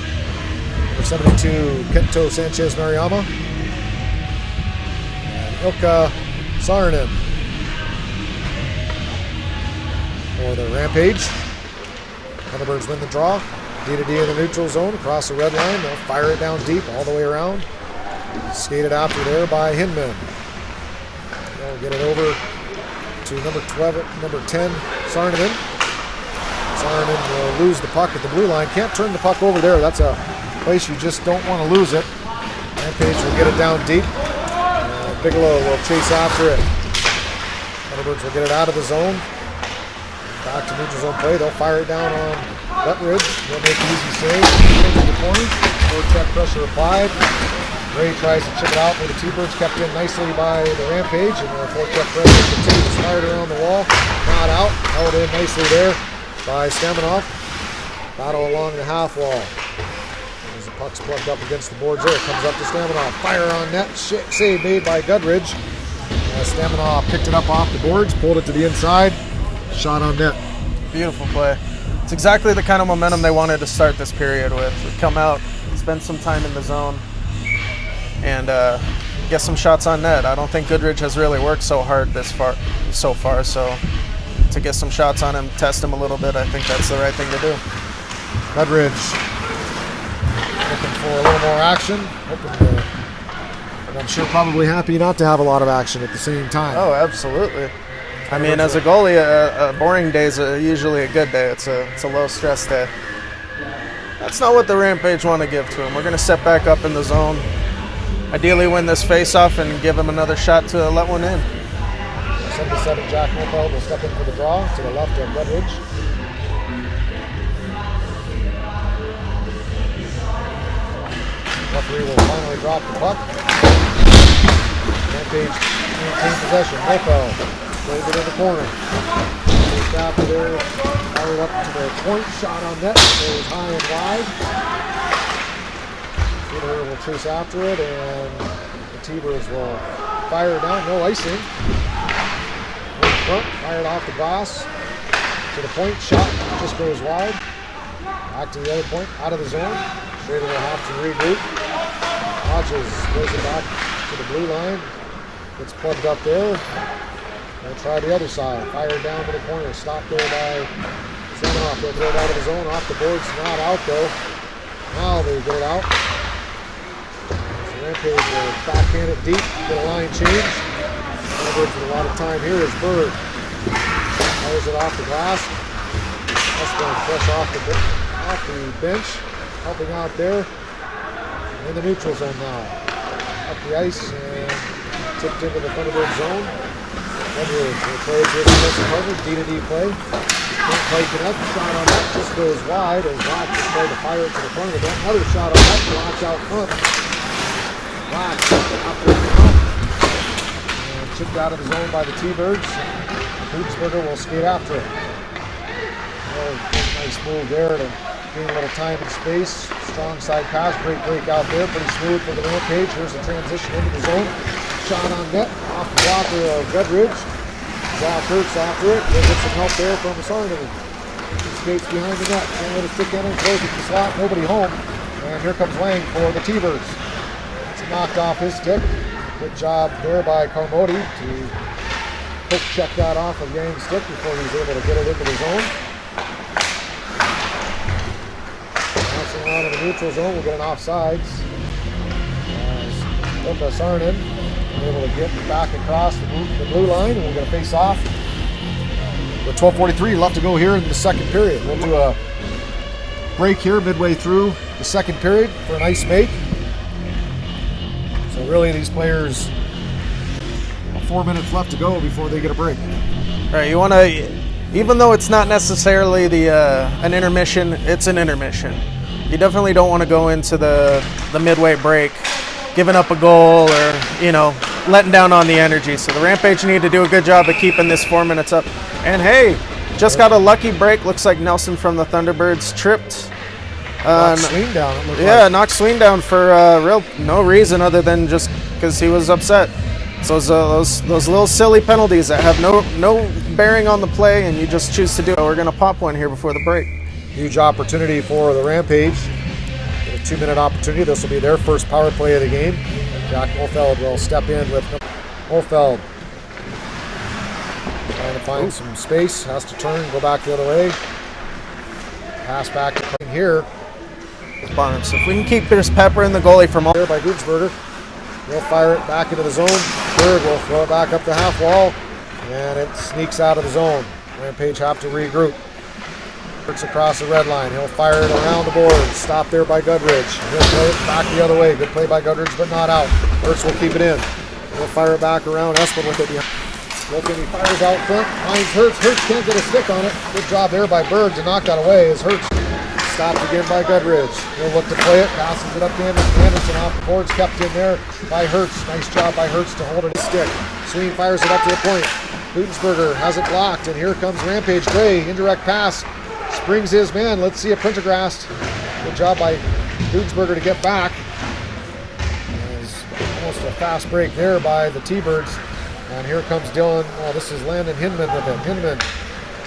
Number 72, Kento Sanchez-Mariama. And Ilkka Saarinen for the Rampage. Thunderbirds win the draw. D-to-D in the neutral zone across the red line. They'll fire it down deep all the way around. Skated after there by Hinman. They'll get it over to number 10, Saarinen. Saarinen will lose the puck at the blue line. Can't turn the puck over there. That's a place you just don't want to lose it. Rampage will get it down deep. Bigelow will chase after it. Thunderbirds will get it out of the zone. Back to neutral zone play. They'll fire it down on Lutridge. They'll make the easy save. Into the corner. Forecheck pressure applied. Ray tries to chip it out for the T-Birds. Kept in nicely by the Rampage. And the forecheck pressure continues. Fired around the wall. Not out. Held in nicely there by Staminoff. Battle along the half wall. As the puck's plugged up against the boards there. It comes up to Staminoff. Fire on net. Save made by Gudridge. Staminoff picked it up off the boards. Pulled it to the inside. Shot on net. Beautiful play. It's exactly the kind of momentum they wanted to start this period with. Come out, spend some time in the zone, and get some shots on net. I don't think Goodridge has really worked so hard so far. So to get some shots on him, test him a little bit, I think that's the right thing to do. Goodridge looking for a little more action. And I'm sure probably happy not to have a lot of action at the same time. Oh, absolutely. I mean, as a goalie, a boring day is usually a good day. It's a low stress day. That's not what the Rampage want to give to him. We're going to step back up in the zone, ideally win this face-off and give him another shot to let one in. 77, Jack Mofeld will step in for the draw to the left of Gudridge. Referee will finally drop the puck. Rampage maintain possession. Mofeld plays it in the corner. Just after there, fired up to the point. Shot on net. Goes high and wide. Peter will chase after it, and the T-Birds will fire down. No icing. In front, fired off the glass to the point. Shot just goes wide. Back to the other point, out of the zone. Schrader will have to regroup. Hodges goes it back to the blue line. Gets plugged up there. We'll try the other side. Fired down to the corner. Stopped there by Seminoff. They'll throw it out of the zone. Off the boards. Not out though. Now they get it out. So Rampage will backhand it deep. Get a line change. Thunderbirds with a lot of time here is Bird. Fires it off the glass. That's going fresh off the bench. Helping out there. In the neutral zone now. Up the ice and tipped into the Thunderbird zone. Edwards will play to his defensive partner, D-to-D play. Can't quite connect. Shot on that just goes wide as Black just tried to fire it to the front of the net. Another shot on that. Black's out front. Black up there the front. And chipped out of the zone by the T-Birds. Bootsberger will skate after it. Oh, nice move there to gain a little time and space. Strong side pass. Great break out there. Pretty smooth for the Rampage. Here's the transition into the zone. Shot on net. Off the blocker of Gudridge. Zach Hurts after it. We'll get some help there from Sarnahan. He skates behind the net. Can't let a stick in and closes the slot. Nobody home. And here comes Lang for the T-Birds. It's knocked off his stick. Good job there by Carmody to hook check that off of Yang's stick before he's able to get it into the zone. Bouncing around in the neutral zone. We'll get an offsides. Luka Sarnahan able to get back across the blue line, and we're going to face off with 12:43 left to go here in the second period. We'll do a break here midway through the second period for an ice make. So really these players, 4 minutes left to go before they get a break. All right, you want to, even though it's not necessarily an intermission, it's an intermission. You definitely don't want to go into the midway break giving up a goal or, letting down on the energy. So the Rampage need to do a good job of keeping this 4 minutes up. And hey, just got a lucky break. Looks like Nelson from the Thunderbirds tripped. Knocked Sween down. Knocked Sween down for no reason other than just because he was upset. So those little silly penalties that have no bearing on the play, and you just choose to do it. We're going to pop one here before the break. Huge opportunity for the Rampage. A 2-minute opportunity. This will be their first power play of the game. Jack Olfeld will step in with Olfeld. Trying to find some space. Has to turn, go back the other way. Pass back to here. So if we can keep this pepper in the goalie from all there by Gutsberger. He'll fire it back into the zone. Berg will throw it back up the half wall. And it sneaks out of the zone. Rampage have to regroup. Hurts across the red line. He'll fire it around the board. Stop there by Gudridge. He'll play it back the other way. Good play by Gudridge, but not out. Hurts will keep it in. He'll fire it back around. Espen with it behind. Looking, he fires out front. Finds Hurts. Hurts can't get a stick on it. Good job there by Berg to knock that away as Hurts stopped again by Gudridge. He'll look to play it. Passes it up to Anderson off the boards. Kept in there by Hurts. Nice job by Hurts to hold it. Stick. Sween fires it up to the point. Butensberger has it blocked, and here comes Rampage. Gray. Indirect pass. Springs his man. Let's see a Prendergast. Good job by Butensberger to get back. There's almost a fast break there by the T-Birds. And here comes Dylan. Oh, this is Landon Hinman with him. Hinman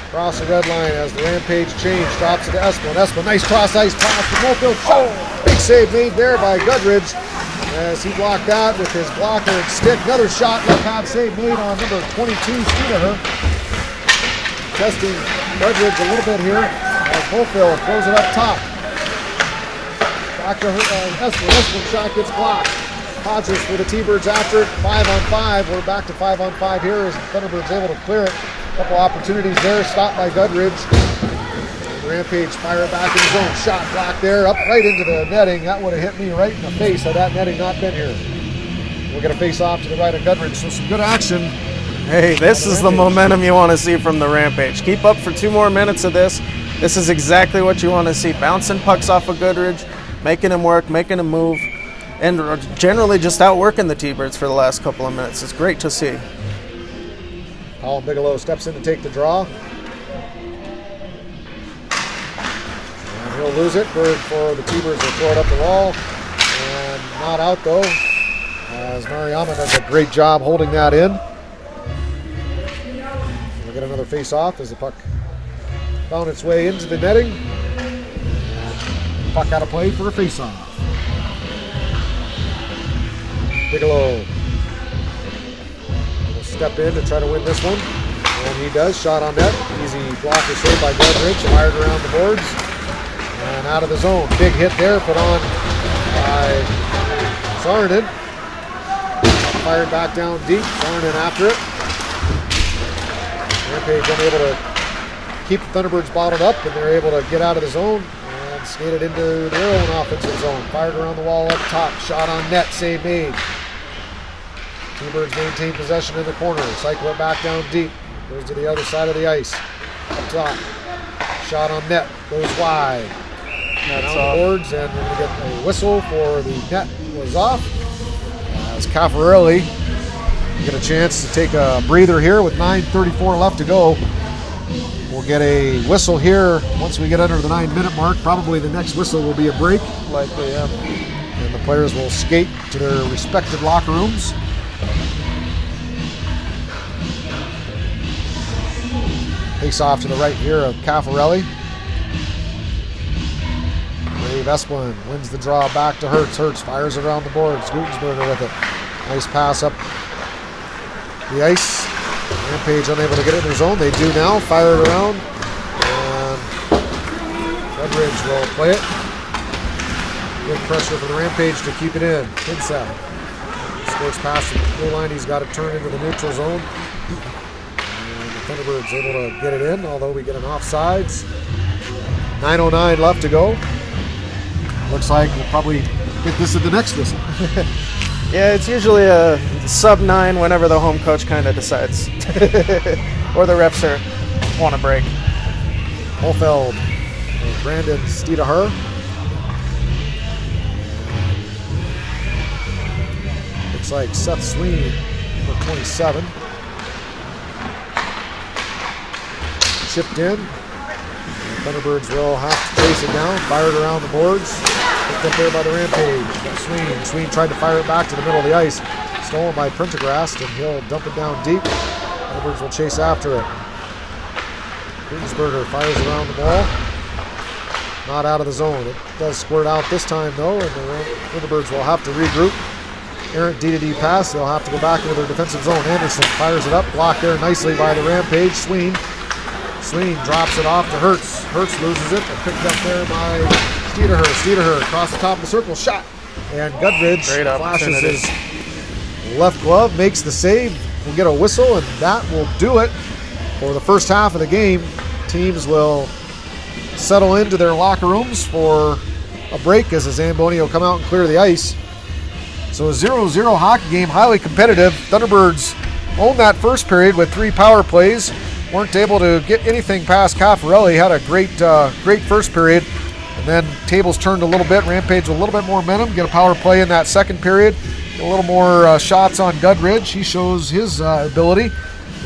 across the red line as the Rampage change. Drops it to Espen. Espen, nice cross-ice pass to Mofield. Oh, big save made there by Gudridge as he blocked that with his blocker and stick. Another shot, left-hand save made on number 22, Steinaher. Testing Gudridge a little bit here as Mofield throws it up top. Back to Espen. Espen shot gets blocked. Hodges for the T-Birds after it. 5-on-5. We're back to 5-on-5 here as the Thunderbirds able to clear it. Couple opportunities there, stopped by Gudridge. Rampage fire it back in the zone. Shot blocked there, up right into the netting. That would have hit me right in the face had that netting not been here. We're going to face off to the right of Gudridge, so some good action. Hey, this is the momentum you want to see from the Rampage. Keep up for 2 more minutes of this. This is exactly what you want to see. Bouncing pucks off of Gudridge, making him work, making him move, and generally just outworking the T-Birds for the last couple of minutes. It's great to see. Colin Bigelow steps in to take the draw. And he'll lose it. Bird for the T-Birds will throw it up the wall. And not out though, as Mariama does a great job holding that in. We'll get another face-off as the puck found its way into the netting. Puck out of play for a face-off. Bigelow will step in to try to win this one. And he does. Shot on net. Easy blocker save by Gudridge. Fired around the boards. And out of the zone. Big hit there put on by Sarnahan. Fired back down deep. Sarnahan after it. Rampage unable to keep the Thunderbirds bottled up, and they're able to get out of the zone and skate it into their own offensive zone. Fired around the wall up top. Shot on net. Save made. T-Birds maintain possession in the corner. Cycle it back down deep. Goes to the other side of the ice. Up top. Shot on net. Goes wide. That's down the boards, and we're going to get a whistle for the net was off. As Caffarelli get a chance to take a breather here with 9:34 left to go. We'll get a whistle here once we get under the 9-minute mark. Probably the next whistle will be a break. Likely, yeah. And the players will skate to their respective locker rooms. Face off to the right here of Caffarelli. Dave Esplin wins the draw back to Hertz. Hertz fires it around the boards. Gutensberger with it. Nice pass up the ice. Rampage unable to get it in their zone. They do now. Fire it around. And Redridge will play it. Good pressure for the Rampage to keep it in. Kinsap scores past the goal line. He's got to turn into the neutral zone. And the Thunderbirds able to get it in, although we get an offsides. 9:09 left to go. Looks like we'll probably get this at the next whistle. Yeah, it's usually a sub-9 whenever the home coach kind of decides. Or the refs want to break. Holfeld, Brandon Steedahar. Looks like Seth Sweeney, number 27. Chipped in. Thunderbirds will have to chase it down. Fired around the boards. Picked up there by the Rampage. Got Sween. Sween tried to fire it back to the middle of the ice. Stolen by Prendergast, and he'll dump it down deep. Thunderbirds will chase after it. Gutensberger fires around the ball. Not out of the zone. It does squirt out this time, though, and the Thunderbirds will have to regroup. Errant D-to-D pass. They'll have to go back into their defensive zone. Anderson fires it up. Blocked there nicely by the Rampage. Sween drops it off to Hertz. Hertz loses it, but picked up there by Steedahar. Steedahar across the top of the circle. Shot. And Gudridge flashes his left glove, makes the save. We'll get a whistle, and that will do it for the first half of the game. Teams will settle into their locker rooms for a break as the Zamboni will come out and clear the ice. So a 0-0 hockey game, highly competitive. Thunderbirds owned that first period with 3 power plays. Weren't able to get anything past Caffarelli. Had a great first period. And then tables turned a little bit. Rampage with a little bit more momentum. Get a power play in that second period. Get a little more shots on Gudridge. He shows his ability.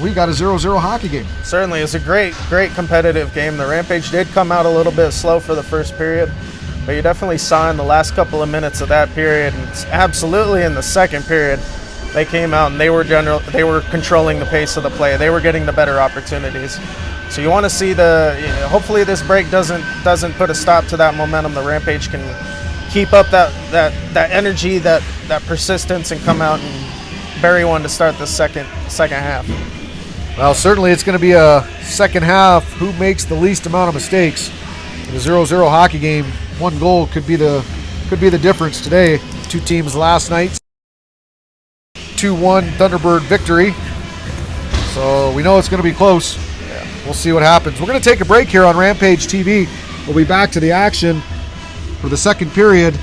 We've got a 0-0 hockey game. Certainly, it's a great competitive game. The Rampage did come out a little bit slow for the first period, but you definitely saw in the last couple of minutes of that period, and absolutely in the second period, they came out and they were controlling the pace of the play. They were getting the better opportunities. So you want to see hopefully this break doesn't put a stop to that momentum. The Rampage can keep up that energy, that persistence, and come out and bury one to start the second half. Well, certainly it's going to be a second half. Who makes the least amount of mistakes? In a 0-0 hockey game, one goal could be the difference today. Two teams last night. 2-1 Thunderbird victory. So we know it's going to be close. Yeah. We'll see what happens. We're going to take a break here on Rampage TV. We'll be back to the action for the second period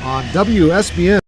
on WSBN.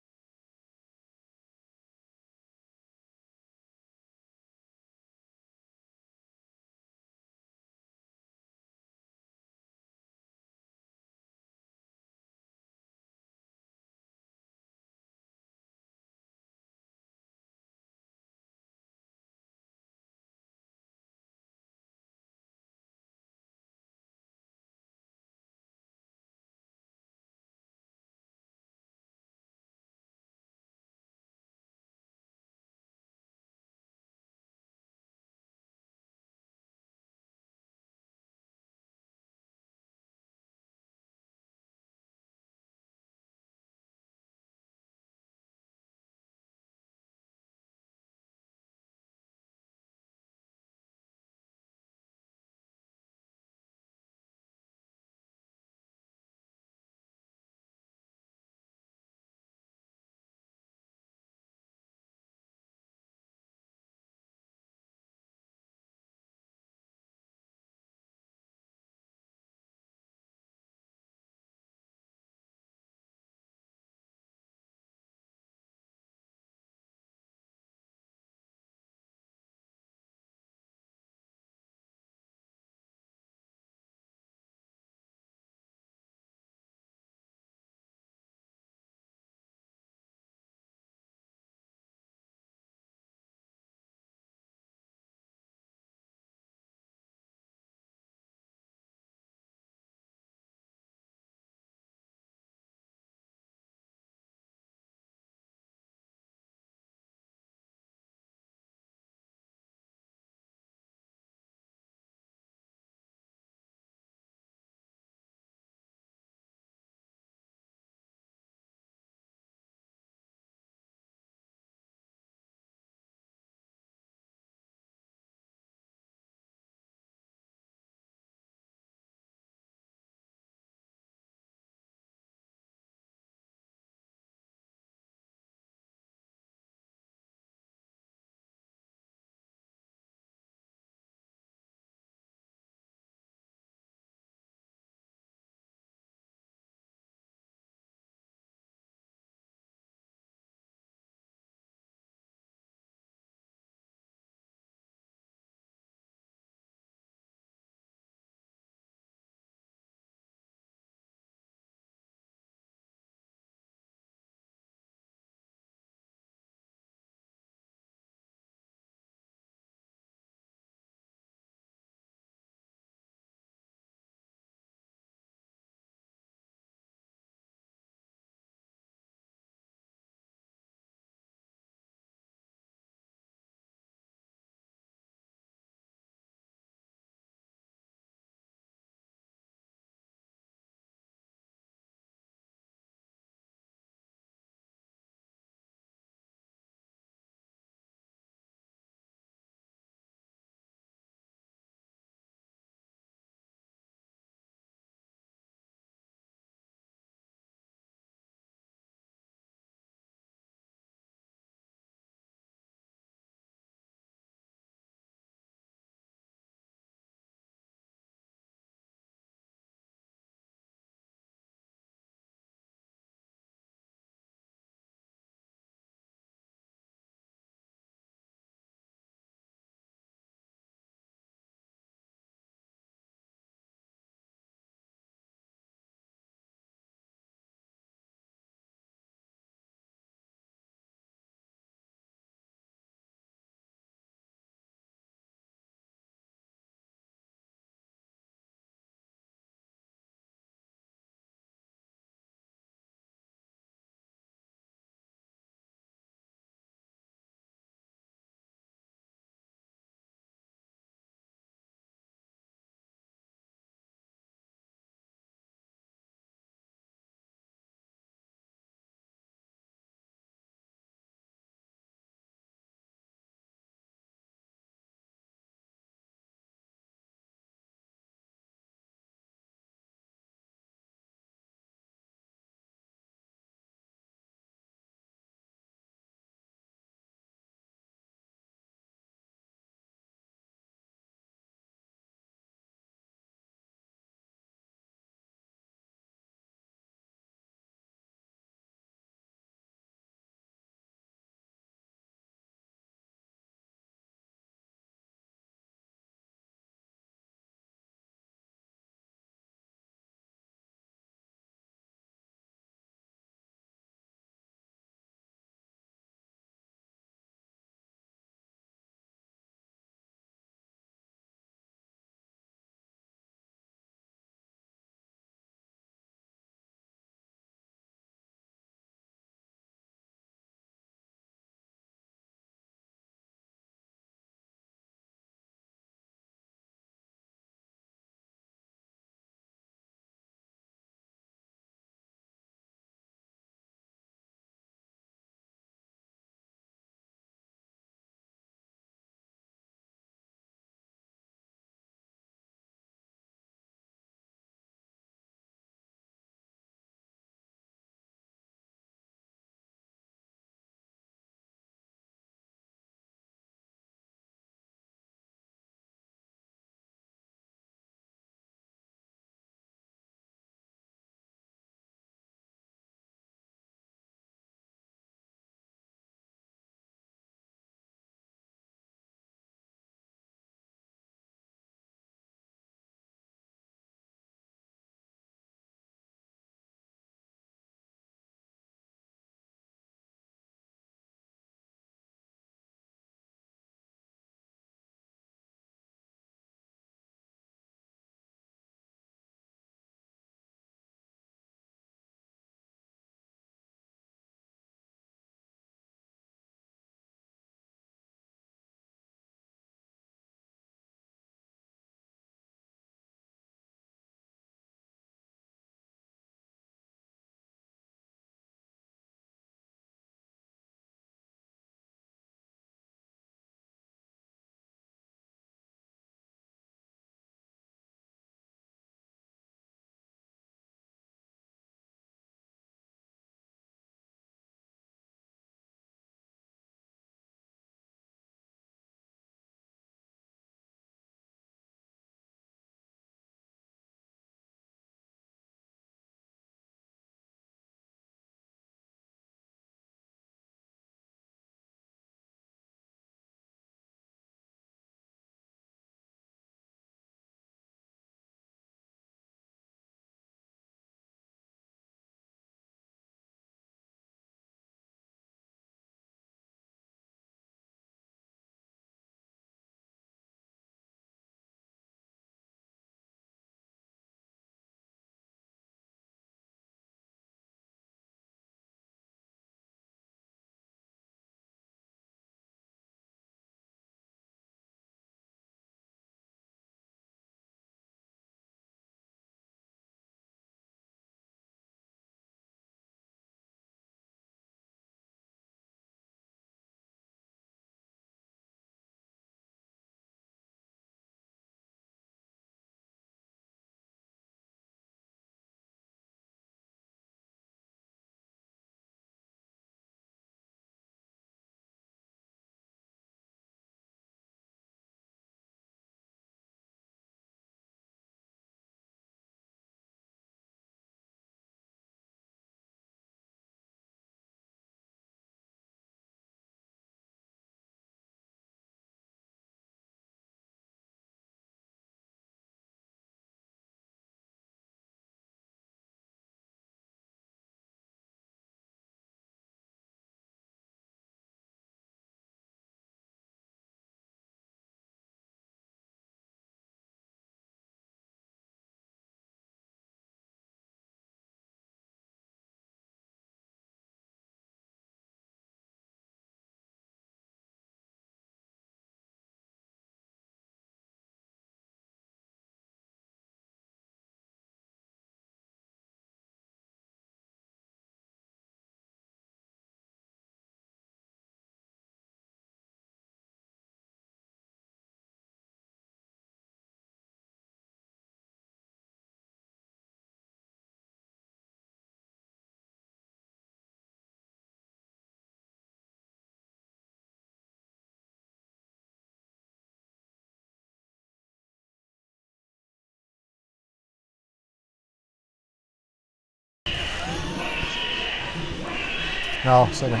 No, second.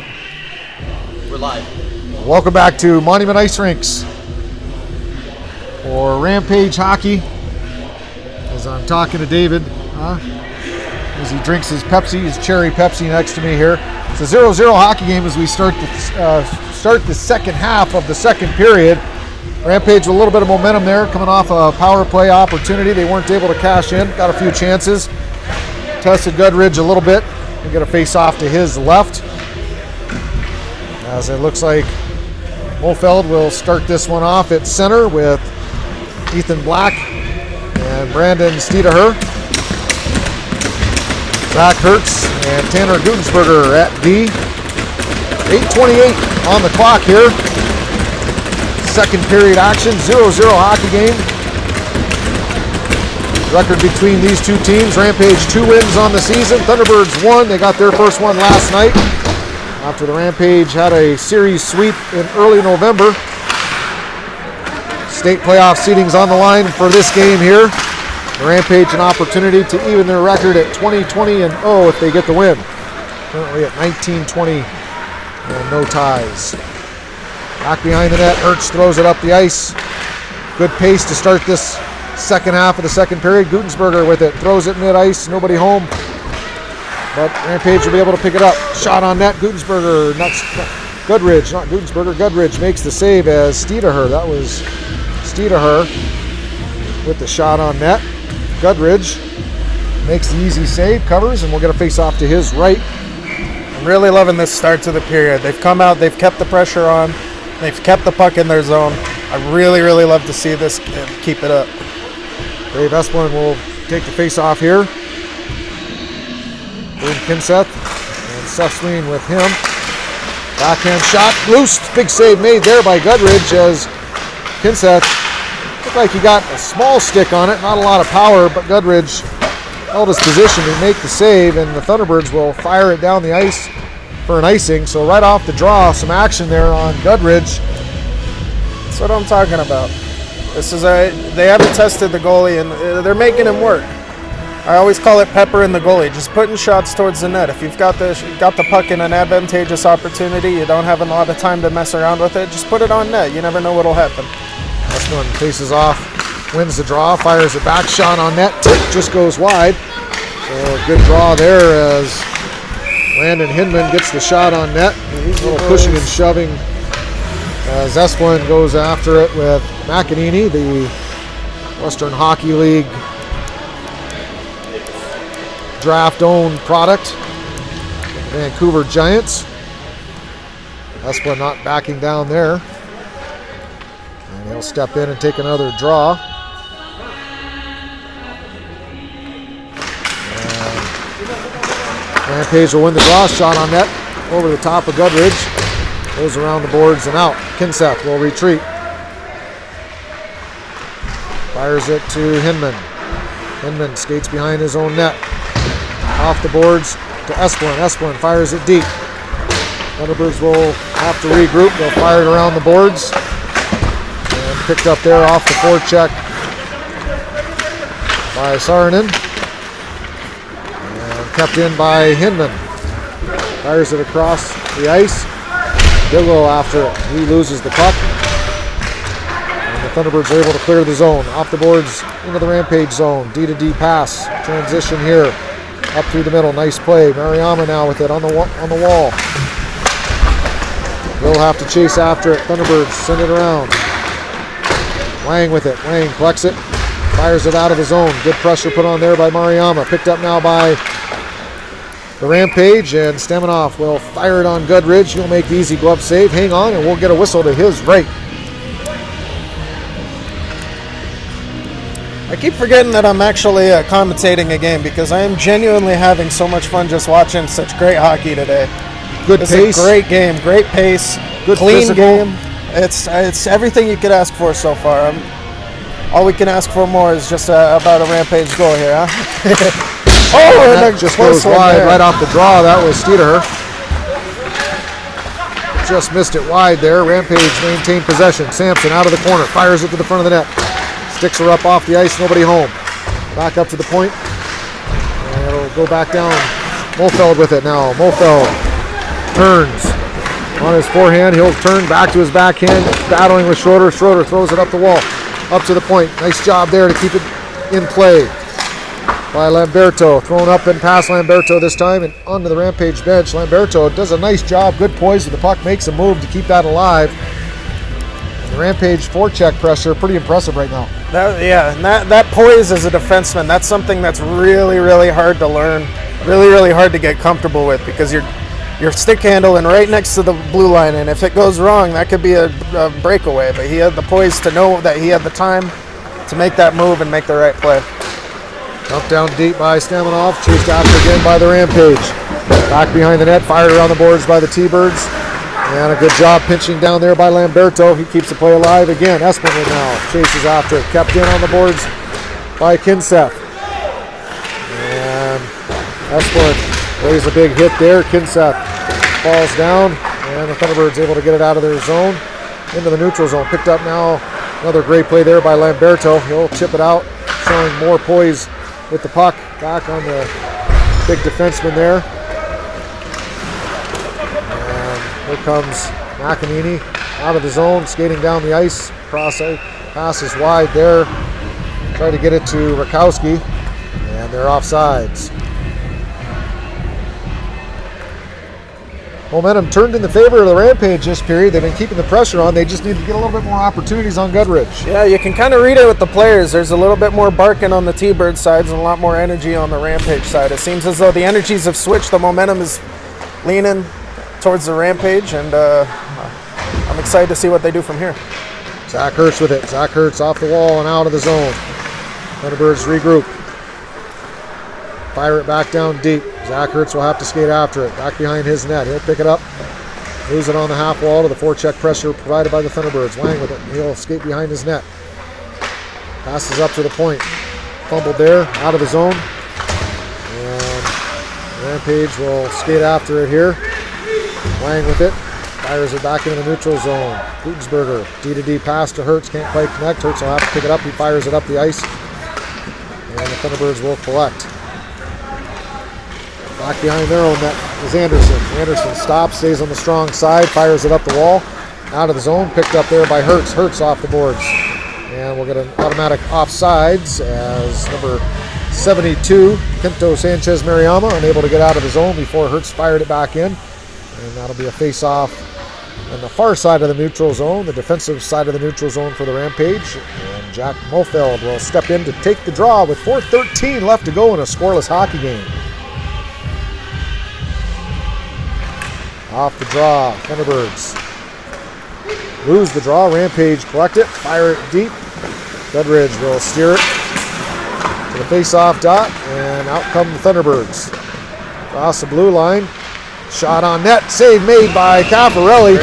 We're live. Welcome back to Monument Ice Rinks for Rampage Hockey. As I'm talking to David, as he drinks his Pepsi, his cherry Pepsi next to me here. It's a 0-0 hockey game as we start the second half of the second period. Rampage with a little bit of momentum there, coming off a power play opportunity. They weren't able to cash in, got a few chances. Tested Goodridge a little bit. We get a face off to his left. As it looks like Mofeld will start this one off at center with Ethan Black and Brandon Steedaher. Zach Hertz and Tanner Gutensberger at D. 8:28 on the clock here. Second period action, 0-0 hockey game. Record between these two teams, Rampage 2 wins on the season. Thunderbirds 1, they got their first one last night after the Rampage had a series sweep in early November. State playoff seeding's on the line for this game here. The Rampage an opportunity to even their record at 20-20-0 if they get the win. Currently at 19-20 and no ties. Back behind the net, Hertz throws it up the ice. Good pace to start this second half of the second period. Gutensberger with it, throws it mid-ice, nobody home. But Rampage will be able to pick it up. Shot on net, Gutensberger, Goodridge, not Gutensberger, Goodridge makes the save as Steedaher. That was Steedaher with the shot on net. Goodridge makes the easy save, covers, and we'll get a face-off to his right. I'm really loving this start to the period. They've come out, they've kept the pressure on, they've kept the puck in their zone. I really, really love to see this keep it up. Dave Esplin will take the face-off here. Boone Kinseth and Seth Sween with him. Backhand shot, loose, big save made there by Goodridge as Kinseth looked like he got a small stick on it, not a lot of power, but Goodridge held his position to make the save, and the Thunderbirds will fire it down the ice for an icing. So right off the draw, some action there on Goodridge. That's what I'm talking about. This is they haven't tested the goalie, and they're making him work. I always call it pepper in the goalie, just putting shots towards the net. If you've got the puck in an advantageous opportunity, you don't have a lot of time to mess around with it, just put it on net. You never know what'll happen. This one faces off, wins the draw, fires a back shot on net, tip just goes wide. So a good draw there as Landon Hinman gets the shot on net. A little pushing and shoving as Esplin goes after it with McEnany, the Western Hockey League draft-owned product. Vancouver Giants. Esplin not backing down there. And he'll step in and take another draw. And Rampage will win the draw. Shot on net over the top of Goodridge. Goes around the boards and out. Kinseth will retreat. Fires it to Hinman. Hinman skates behind his own net. Off the boards to Esplin. Esplin fires it deep. Thunderbirds will have to regroup. They'll fire it around the boards. And picked up there off the forecheck by Saarinen. And kept in by Hinman. Fires it across the ice. Bigelow after it. He loses the puck. And the Thunderbirds are able to clear the zone. Off the boards into the Rampage zone. D-to-D pass. Transition here. Up through the middle, nice play. Mariama now with it on the wall. They'll have to chase after it. Thunderbirds send it around. Lang with it. Lang collects it, fires it out of the zone. Good pressure put on there by Mariama. Picked up now by the Rampage, and Staminoff will fire it on Goodridge. He'll make the easy glove save. Hang on, and we'll get a whistle to his right. I keep forgetting that I'm actually commentating a game because I am genuinely having so much fun just watching such great hockey today. Good It's pace. a great game, great pace, Good clean physical. game. It's everything you could ask for so far. All we can ask for more is just about a Rampage goal here, huh? Oh, and That a just close goes one wide there. right off the draw. That was Steedaher. Just missed it wide there. Rampage maintained possession. Sampson out of the corner, fires it to the front of the net. Sticks her up off the ice, nobody home. Back up to the point. And it'll go back down. Mofeld with it now. Mofeld Turns. On his forehand, he'll turn back to his backhand, battling with Schroeder. Schroeder throws it up the wall, up to the point. Nice job there to keep it in play by Lamberto. Thrown up and past Lamberto this time and onto the Rampage bench. Lamberto does a nice job, good poise with the puck, makes a move to keep that alive. And the Rampage forecheck pressure, pretty impressive right now. That poise as a defenseman, that's something that's really, really hard to learn, really, really hard to get comfortable with, because you're stick handling right next to the blue line, and if it goes wrong, that could be a breakaway. But he had the poise to know that he had the time to make that move and make the right play. Dumped down deep by Stamanov, chased after again by the Rampage. Back behind the net, fired around the boards by the T-Birds. And a good job pinching down there by Lamberto. He keeps the play alive again. Espinel now chases after it. Kept in on the boards by Kinseth. And Espinel lays a big hit there. Kinseth falls down, and the Thunderbirds able to get it out of their zone into the neutral zone. Picked up now. Another great play there by Lamberto. He'll chip it out, showing more poise with the puck. Back on the big defenseman there. And here comes McEnany out of the zone, skating down the ice. Passes wide there. Try to get it to Rakowski, and they're offsides. Momentum turned in the favor of the Rampage this period. They've been keeping the pressure on. They just need to get a little bit more opportunities on Goodrich. Yeah, you can kind of read it with the players. There's a little bit more barking on the T-Bird sides and a lot more energy on the Rampage side. It seems as though the energies have switched. The momentum is leaning towards the Rampage, and I'm excited to see what they do from here. Zach Hertz with it. Zach Hertz off the wall and out of the zone. Thunderbirds regroup. Fire it back down deep. Zach Hertz will have to skate after it. Back behind his net. He'll pick it up. Moves it on the half wall to the forecheck pressure provided by the Thunderbirds. Lang with it. He'll skate behind his net. Passes up to the point. Fumbled there. Out of the zone. And Rampage will skate after it here. Lang with it. Fires it back into the neutral zone. Gutensberger. D-to-D pass to Hertz. Can't quite connect. Hertz will have to pick it up. He fires it up the ice. And the Thunderbirds will collect. Back behind their own net is Anderson. Anderson stops, stays on the strong side, fires it up the wall. Out of the zone, picked up there by Hertz. Hertz off the boards. And we'll get an automatic offsides as number 72, Quinto Sanchez Mariama, unable to get out of the zone before Hertz fired it back in. And that'll be a face-off on the far side of the neutral zone, the defensive side of the neutral zone for the Rampage. And Jack Mofeld will step in to take the draw with 4:13 left to go in a scoreless hockey game. Off the draw, Thunderbirds lose the draw. Rampage collect it, fire it deep. Goodridge will steer it to the face-off dot, and out come the Thunderbirds. Across the blue line, shot on net, save made by Caffarelli.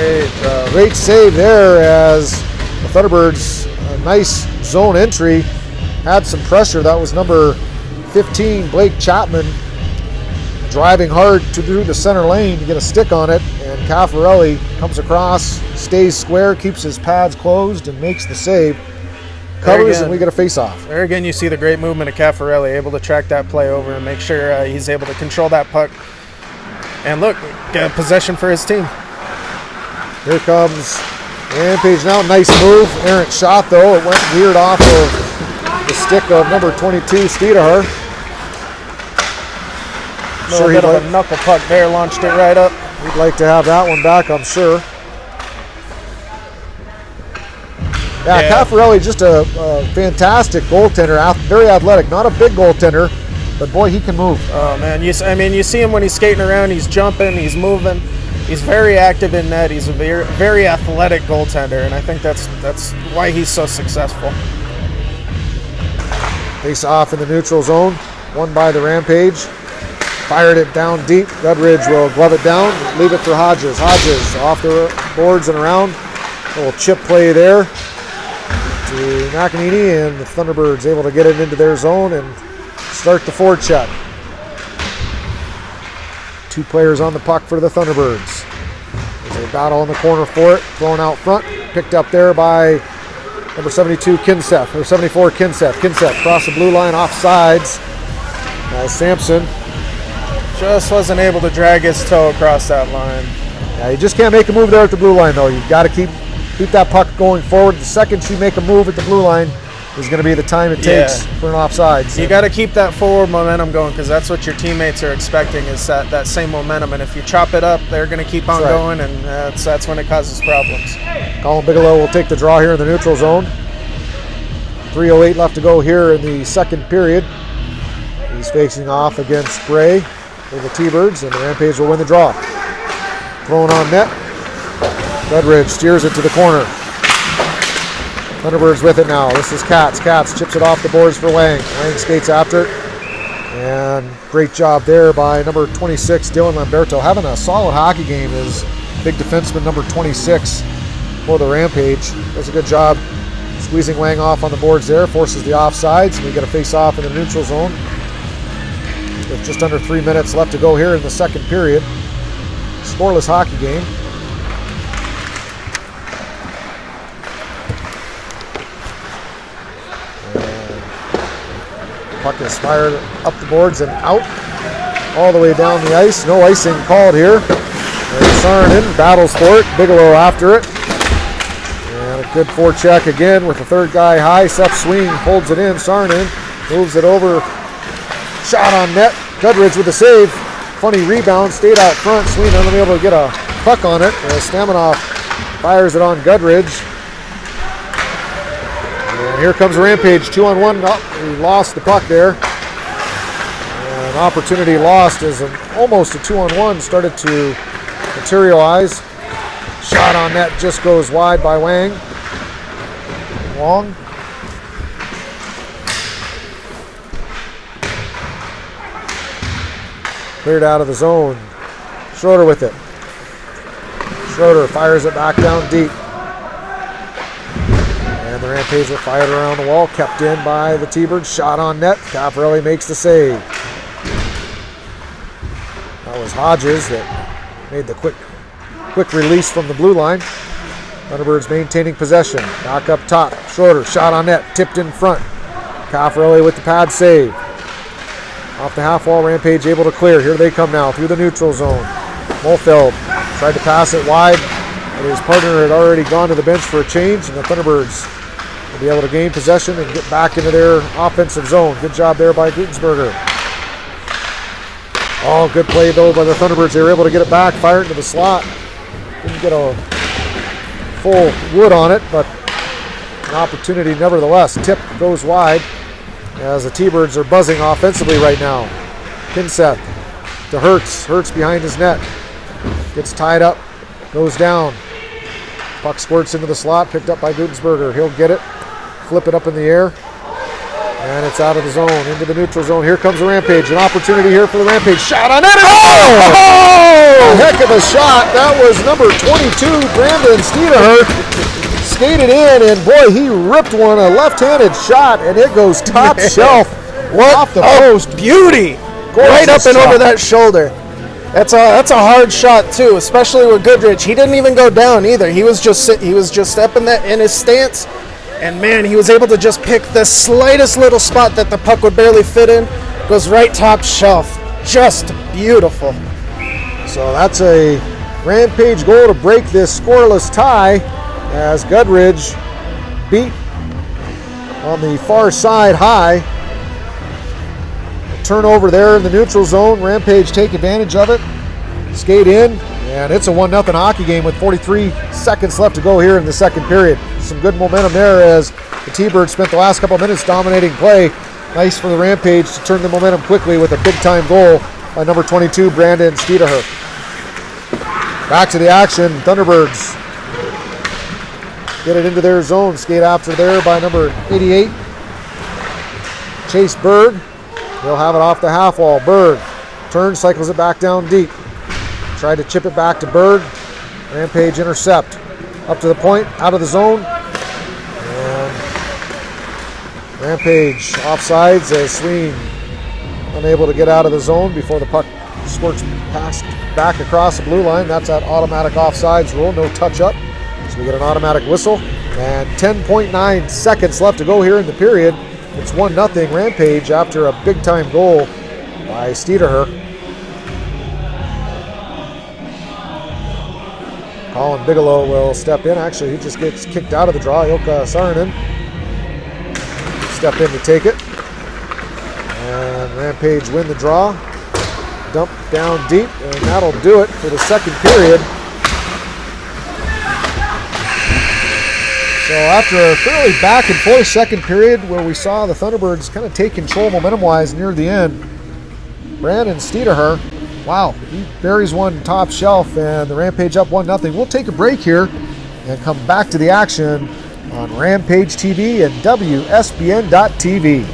Great save there as the Thunderbirds, a nice zone entry, had some pressure. That was number 15, Blake Chapman, driving hard to do the center lane to get a stick on it, and Caffarelli comes across, stays square, keeps his pads closed, and makes the save. Covers, and we get a face-off. There again, you see the great movement of Caffarelli, able to track that play over and make sure he's able to control that puck. And look, get possession for his team. Here comes Rampage now, nice move. Errant shot though, it went weird off of the stick of number 22, Steedahar. A little bit of a knuckle puck there, launched it right up. He'd like to have that one back, I'm sure. Yeah, Caffarelli, just a fantastic goaltender, very athletic, not a big goaltender, but boy, he can move. Oh man, you see him when he's skating around, he's jumping, he's moving, he's very active in net, he's a very, very athletic goaltender, and I think that's why he's so successful. Face off in the neutral zone, won by the Rampage. Fired it down deep. Goodridge will glove it down, leave it for Hodges. Hodges off the boards and around. A little chip play there to McEnany, and the Thunderbirds able to get it into their zone and start the forecheck. Two players on the puck for the Thunderbirds. There's a battle in the corner for it, thrown out front, picked up there by number 72 Kinseth, or 74 Kinseth. Kinseth across the blue line, off sides. Sampson Just wasn't able to drag his toe across that line. Yeah, you just can't make a move there at the blue line, though. You've got to keep that puck going forward. The second you make a move at the blue line is going to be the time it takes for an offside. You got to keep that forward momentum going, because that's what your teammates are expecting, is that same momentum. And if you chop it up, they're going to keep on going, and that's when it causes problems. Colin Bigelow will take the draw here in the neutral zone. 3:08 left to go here in the second period. He's facing off against Gray for the T-Birds, and the Rampage will win the draw. Thrown on net. Gudridge steers it to the corner. Thunderbirds with it now. This is Katz. Katz chips it off the boards for Wang. Wang skates after it. And great job there by number 26, Dylan Lamberto. Having a solid hockey game is big defenseman number 26 for the Rampage. Does a good job squeezing Wang off on the boards there. Forces the offsides. And we get a face-off in the neutral zone. With just under 3 minutes left to go here in the second period. Scoreless hockey game. Puck is fired up the boards and out all the way down the ice. No icing called here. And Saarinen battles for it. Bigelow after it. And a good forecheck again with the third guy high. Seth Swing holds it in. Saarinen moves it over. Shot on net. Gudridge with the save. Funny rebound. Stayed out front. Swing unable to get a puck on it. Staminoff fires it on Gudridge. And here comes Rampage, 2-on-1. Oh, he lost the puck there. And opportunity lost as almost a 2-on-1 started to materialize. Shot on net just goes wide by Wang. Wong. Cleared out of the zone. Schroeder with it. Schroeder fires it back down deep. And the Rampage will fire it around the wall. Kept in by the T-Birds. Shot on net. Caffarelli makes the save. That was Hodges that made the quick release from the blue line. Thunderbirds maintaining possession. Back up top. Schroeder. Shot on net. Tipped in front. Caffarelli with the pad save. Off the half wall, Rampage able to clear. Here they come now through the neutral zone. Molfeld tried to pass it wide, but his partner had already gone to the bench for a change, and the Thunderbirds will be able to gain possession and get back into their offensive zone. Good job there by Gutensberger. Oh, good play though by the Thunderbirds. They were able to get it back, fire it into the slot. Didn't get a full wood on it, but an opportunity nevertheless. Tip goes wide. As the T-Birds are buzzing offensively right now. Pinseth to Hertz. Hertz behind his net. Gets tied up. Goes down. Puck squirts into the slot. Picked up by Gutensberger. He'll get it. Flip it up in the air. And it's out of the zone. Into the neutral zone. Here comes the Rampage. An opportunity here for the Rampage. Shot on net. Oh! A heck of a shot. That was number 22, Brandon Steederher. Skated in, and boy, he ripped one, a left-handed shot, and it goes top shelf off the post. Beauty! Right up and over that shoulder. That's a hard shot too, especially with Gudridge. He didn't even go down either. He was just up in his stance, and man, he was able to just pick the slightest little spot that the puck would barely fit in. Goes right top shelf. Just beautiful. So that's a Rampage goal to break this scoreless tie. As Gudridge beat on the far side high. A turnover there in the neutral zone. Rampage take advantage of it. Skate in, and it's a 1-0 hockey game with 43 seconds left to go here in the second period. Some good momentum there as the T-Birds spent the last couple of minutes dominating play. Nice for the Rampage to turn the momentum quickly with a big-time goal by number 22, Brandon Steederher. Back to the action. Thunderbirds get it into their zone. Skate after there by number 88, Chase Berg. He'll have it off the half wall. Berg turns, cycles it back down deep. Tried to chip it back to Berg. Rampage intercept. Up to the point, out of the zone. And Rampage offsides as Sween unable to get out of the zone before the puck squirts past back across the blue line. That's that automatic offsides rule, no touch up. So we get an automatic whistle, and 10.9 seconds left to go here in the period. It's 1-0 Rampage after a big-time goal by Steederher. Colin Bigelow will step in. Actually, he just gets kicked out of the draw. Ilkka Saarinen step in to take it. And Rampage win the draw. Dump down deep, and that'll do it for the second period. So after a fairly back and forth second period where we saw the Thunderbirds kind of take control momentum-wise near the end, Brandon Steederher, wow, he buries one top shelf, and the Rampage up 1-0. We'll take a break here and come back to the action on Rampage TV and WSBN.TV.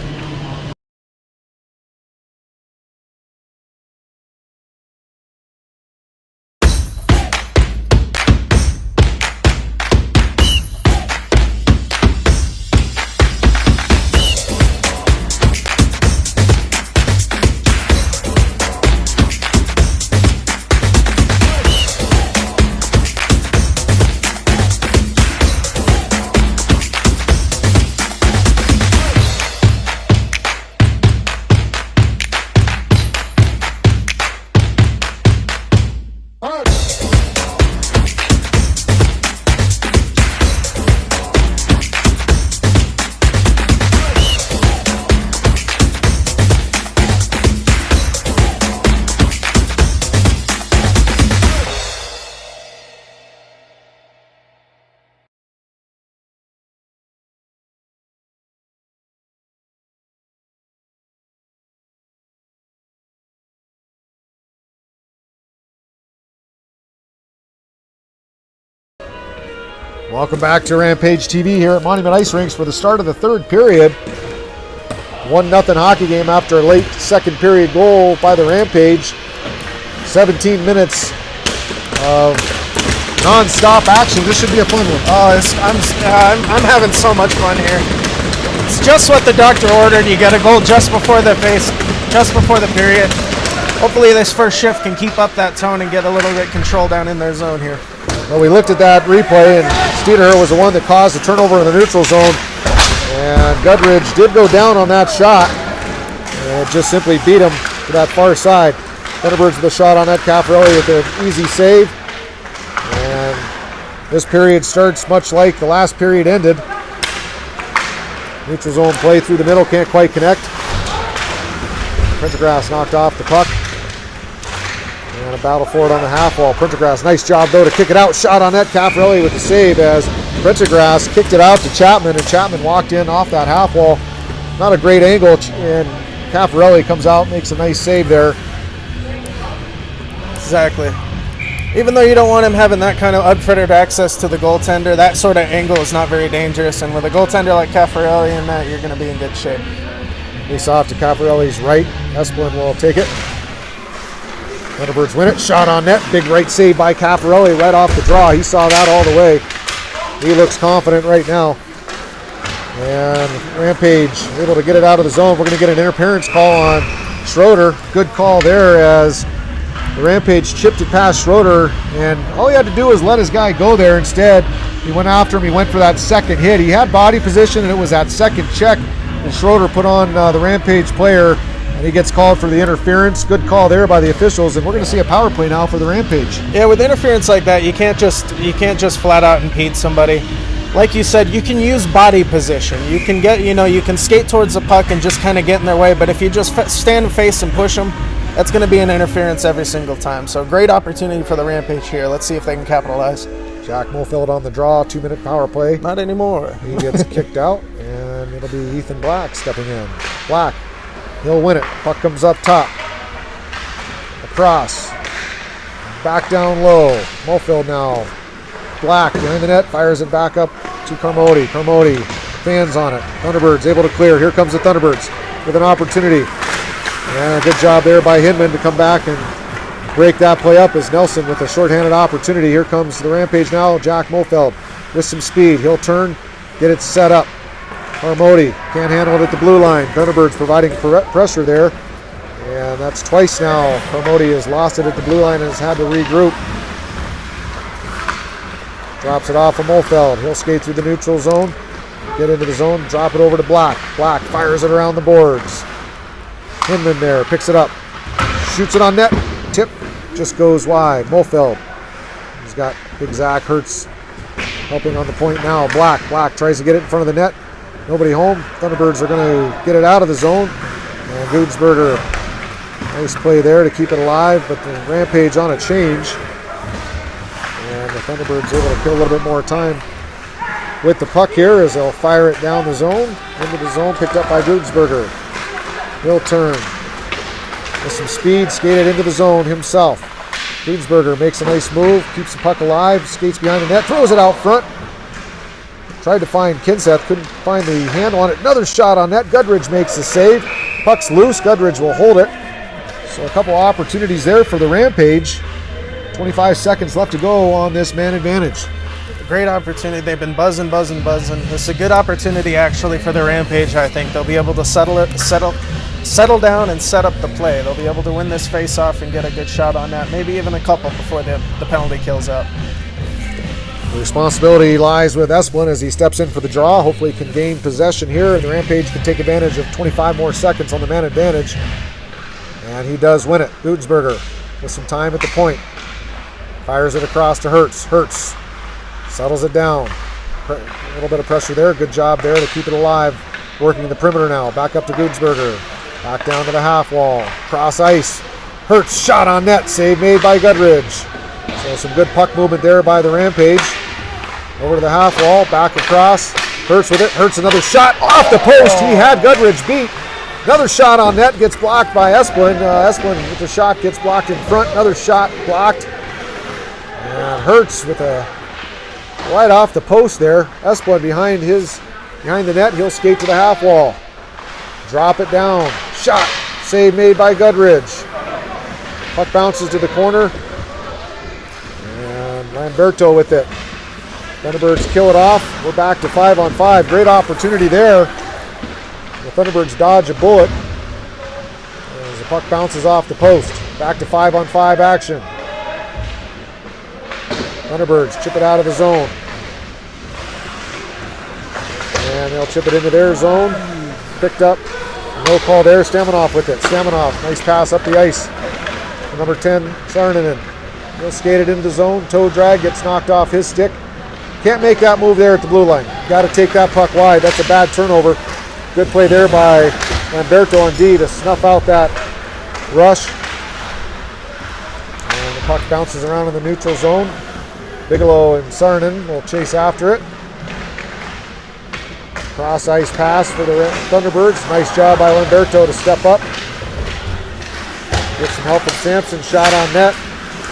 Welcome back to Rampage TV here at Monument Ice Rinks for the start of the third period. 1-0 hockey game after a late second period goal by the Rampage. 17 minutes of non-stop action. This should be a fun one. Oh, I'm having so much fun here. It's just what the doctor ordered. You got a goal just before the period. Hopefully this first shift can keep up that tone and get a little bit control down in their zone here. Well, we looked at that replay, and Steederher was the one that caused the turnover in the neutral zone. And Gudridge did go down on that shot. And it just simply beat him to that far side. Thunderbirds with a shot on that. Caffarelli with an easy save. And this period starts much like the last period ended. Neutral zone play through the middle, can't quite connect. Prendergrass knocked off the puck. And a battle for it on the half wall. Prendergrass, nice job though to kick it out. Shot on net. Caffarelli with the save as Prendergrass kicked it out to Chapman, and Chapman walked in off that half wall. Not a great angle, and Caffarelli comes out, makes a nice save there. Exactly. Even though you don't want him having that kind of unfettered access to the goaltender, that sort of angle is not very dangerous. And with a goaltender like Caffarelli in that, you're going to be in good shape. Face off to Caffarelli's right. Esplin will take it. Thunderbirds win it. Shot on net. Big right save by Caffarelli right off the draw. He saw that all the way. He looks confident right now. And Rampage able to get it out of the zone. We're going to get an interference call on Schroeder. Good call there as the Rampage chipped it past Schroeder, and all he had to do was let his guy go there. Instead, he went after him. He went for that second hit. He had body position, and it was that second check that Schroeder put on the Rampage player, and he gets called for the interference. Good call there by the officials, and we're going to see a power play now for the Rampage. Yeah, with interference like that, you can't just flat out impede somebody. Like you said, you can use body position. You can you can skate towards the puck and just kind of get in their way. But if you just stand face and push them, that's going to be an interference every single time. So great opportunity for the Rampage here. Let's see if they can capitalize. Jack Mofield on the draw, 2-minute power play. Not anymore. He gets kicked out, and it'll be Ethan Black stepping in. Black, he'll win it. Puck comes up top. Across. Back down low. Mofield now. Black behind the net, fires it back up to Carmody. Carmody, fans on it. Thunderbirds able to clear. Here comes the Thunderbirds with an opportunity. And a good job there by Hinman to come back and break that play up as Nelson with a shorthanded opportunity. Here comes the Rampage now. Jack Mofeld with some speed. He'll turn, get it set up. Carmody can't handle it at the blue line. Thunderbirds providing pressure there. And that's twice now. Carmody has lost it at the blue line and has had to regroup. Drops it off of Mofeld. He'll skate through the neutral zone, get into the zone, drop it over to Black. Black fires it around the boards. Hinman there, picks it up, shoots it on net. Tip just goes wide. Mofeld is got Big Zach Hertz helping on the point now. Black tries to get it in front of the net. Nobody home. Thunderbirds are going to get it out of the zone. And Gudsberger, nice play there to keep it alive, but the Rampage on a change. And the Thunderbirds able to kill a little bit more time with the puck here as they'll fire it down the zone. Into the zone, picked up by Gudsberger. He'll turn with some speed, skated into the zone himself. Gudsberger makes a nice move, keeps the puck alive, skates behind the net, throws it out front. Tried to find Kinseth, couldn't find the handle on it. Another shot on net. Gudridge makes the save. Puck's loose. Gudridge will hold it. So a couple opportunities there for the Rampage. 25 seconds left to go on this man advantage. Great opportunity. They've been buzzing. This is a good opportunity actually for the Rampage. I think they'll be able to settle down and set up the play. They'll be able to win this face-off and get a good shot on that. Maybe even a couple before the penalty kills up. The responsibility lies with Esplin as he steps in for the draw. Hopefully he can gain possession here, and the Rampage can take advantage of 25 more seconds on the man advantage. And he does win it. Gudsberger with some time at the point. Fires it across to Hertz. Hertz settles it down. A little bit of pressure there. Good job there to keep it alive. Working the perimeter now. Back up to Gudsberger. Back down to the half wall. Cross ice. Hertz shot on net. Save made by Gudridge. So some good puck movement there by the Rampage. Over to the half wall, back across. Hertz with it. Hertz another shot off the post. He had Gudridge beat. Another shot on net gets blocked by Esplin. Esplin with the shot gets blocked in front. Another shot blocked. And Hertz with a right off the post there. Esplin behind the net. He'll skate to the half wall. Drop it down. Shot. Save made by Gudridge. Puck bounces to the corner. And Lamberto with it. Thunderbirds kill it off. We're back to 5-on-5. Great opportunity there. The Thunderbirds dodge a bullet as the puck bounces off the post. Back to 5-on-5 action. Thunderbirds chip it out of the zone. And they'll chip it into their zone. Picked up. No call there. Stamanoff with it. Stamanoff, nice pass up the ice. Number 10, Sarnanen. He'll skate it into the zone. Toe drag gets knocked off his stick. Can't make that move there at the blue line. Got to take that puck wide. That's a bad turnover. Good play there by Lamberto on D to snuff out that rush. And the puck bounces around in the neutral zone. Bigelow and Sarnanen will chase after it. Cross ice pass for the Thunderbirds. Nice job by Lamberto to step up. Get some help from Sampson. Shot on net.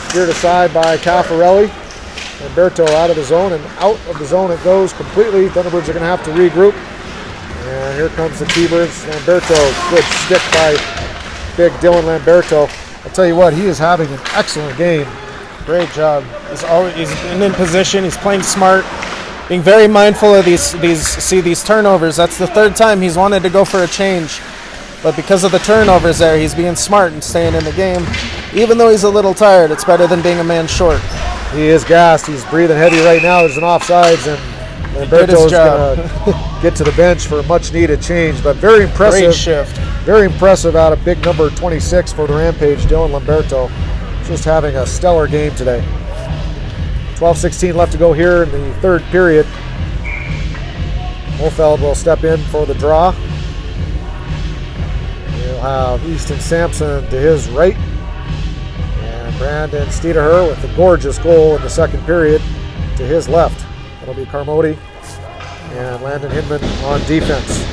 Steered aside by Caffarelli. Lamberto out of the zone, and out of the zone it goes completely. Thunderbirds are going to have to regroup. And here comes the T-Birds. Lamberto, good stick by big Dylan Lamberto. I'll tell you what, he is having an excellent game. Great job. He's in position. He's playing smart, being very mindful of these turnovers. That's the third time he's wanted to go for a change, but because of the turnovers there, he's being smart and staying in the game. Even though he's a little tired, it's better than being a man short. He is gassed. He's breathing heavy right now. There's an offsides, and Lamberto is going to get to the bench for a much-needed change. But very impressive. Great shift. Very impressive out of big number 26 for the Rampage, Dylan Lamberto. Just having a stellar game today. 12:16 left to go here in the third period. Molfeld will step in for the draw. We'll have Easton Sampson to his right. Brandon Steederher with a gorgeous goal in the second period to his left. That'll be Carmody and Landon Hinman on defense.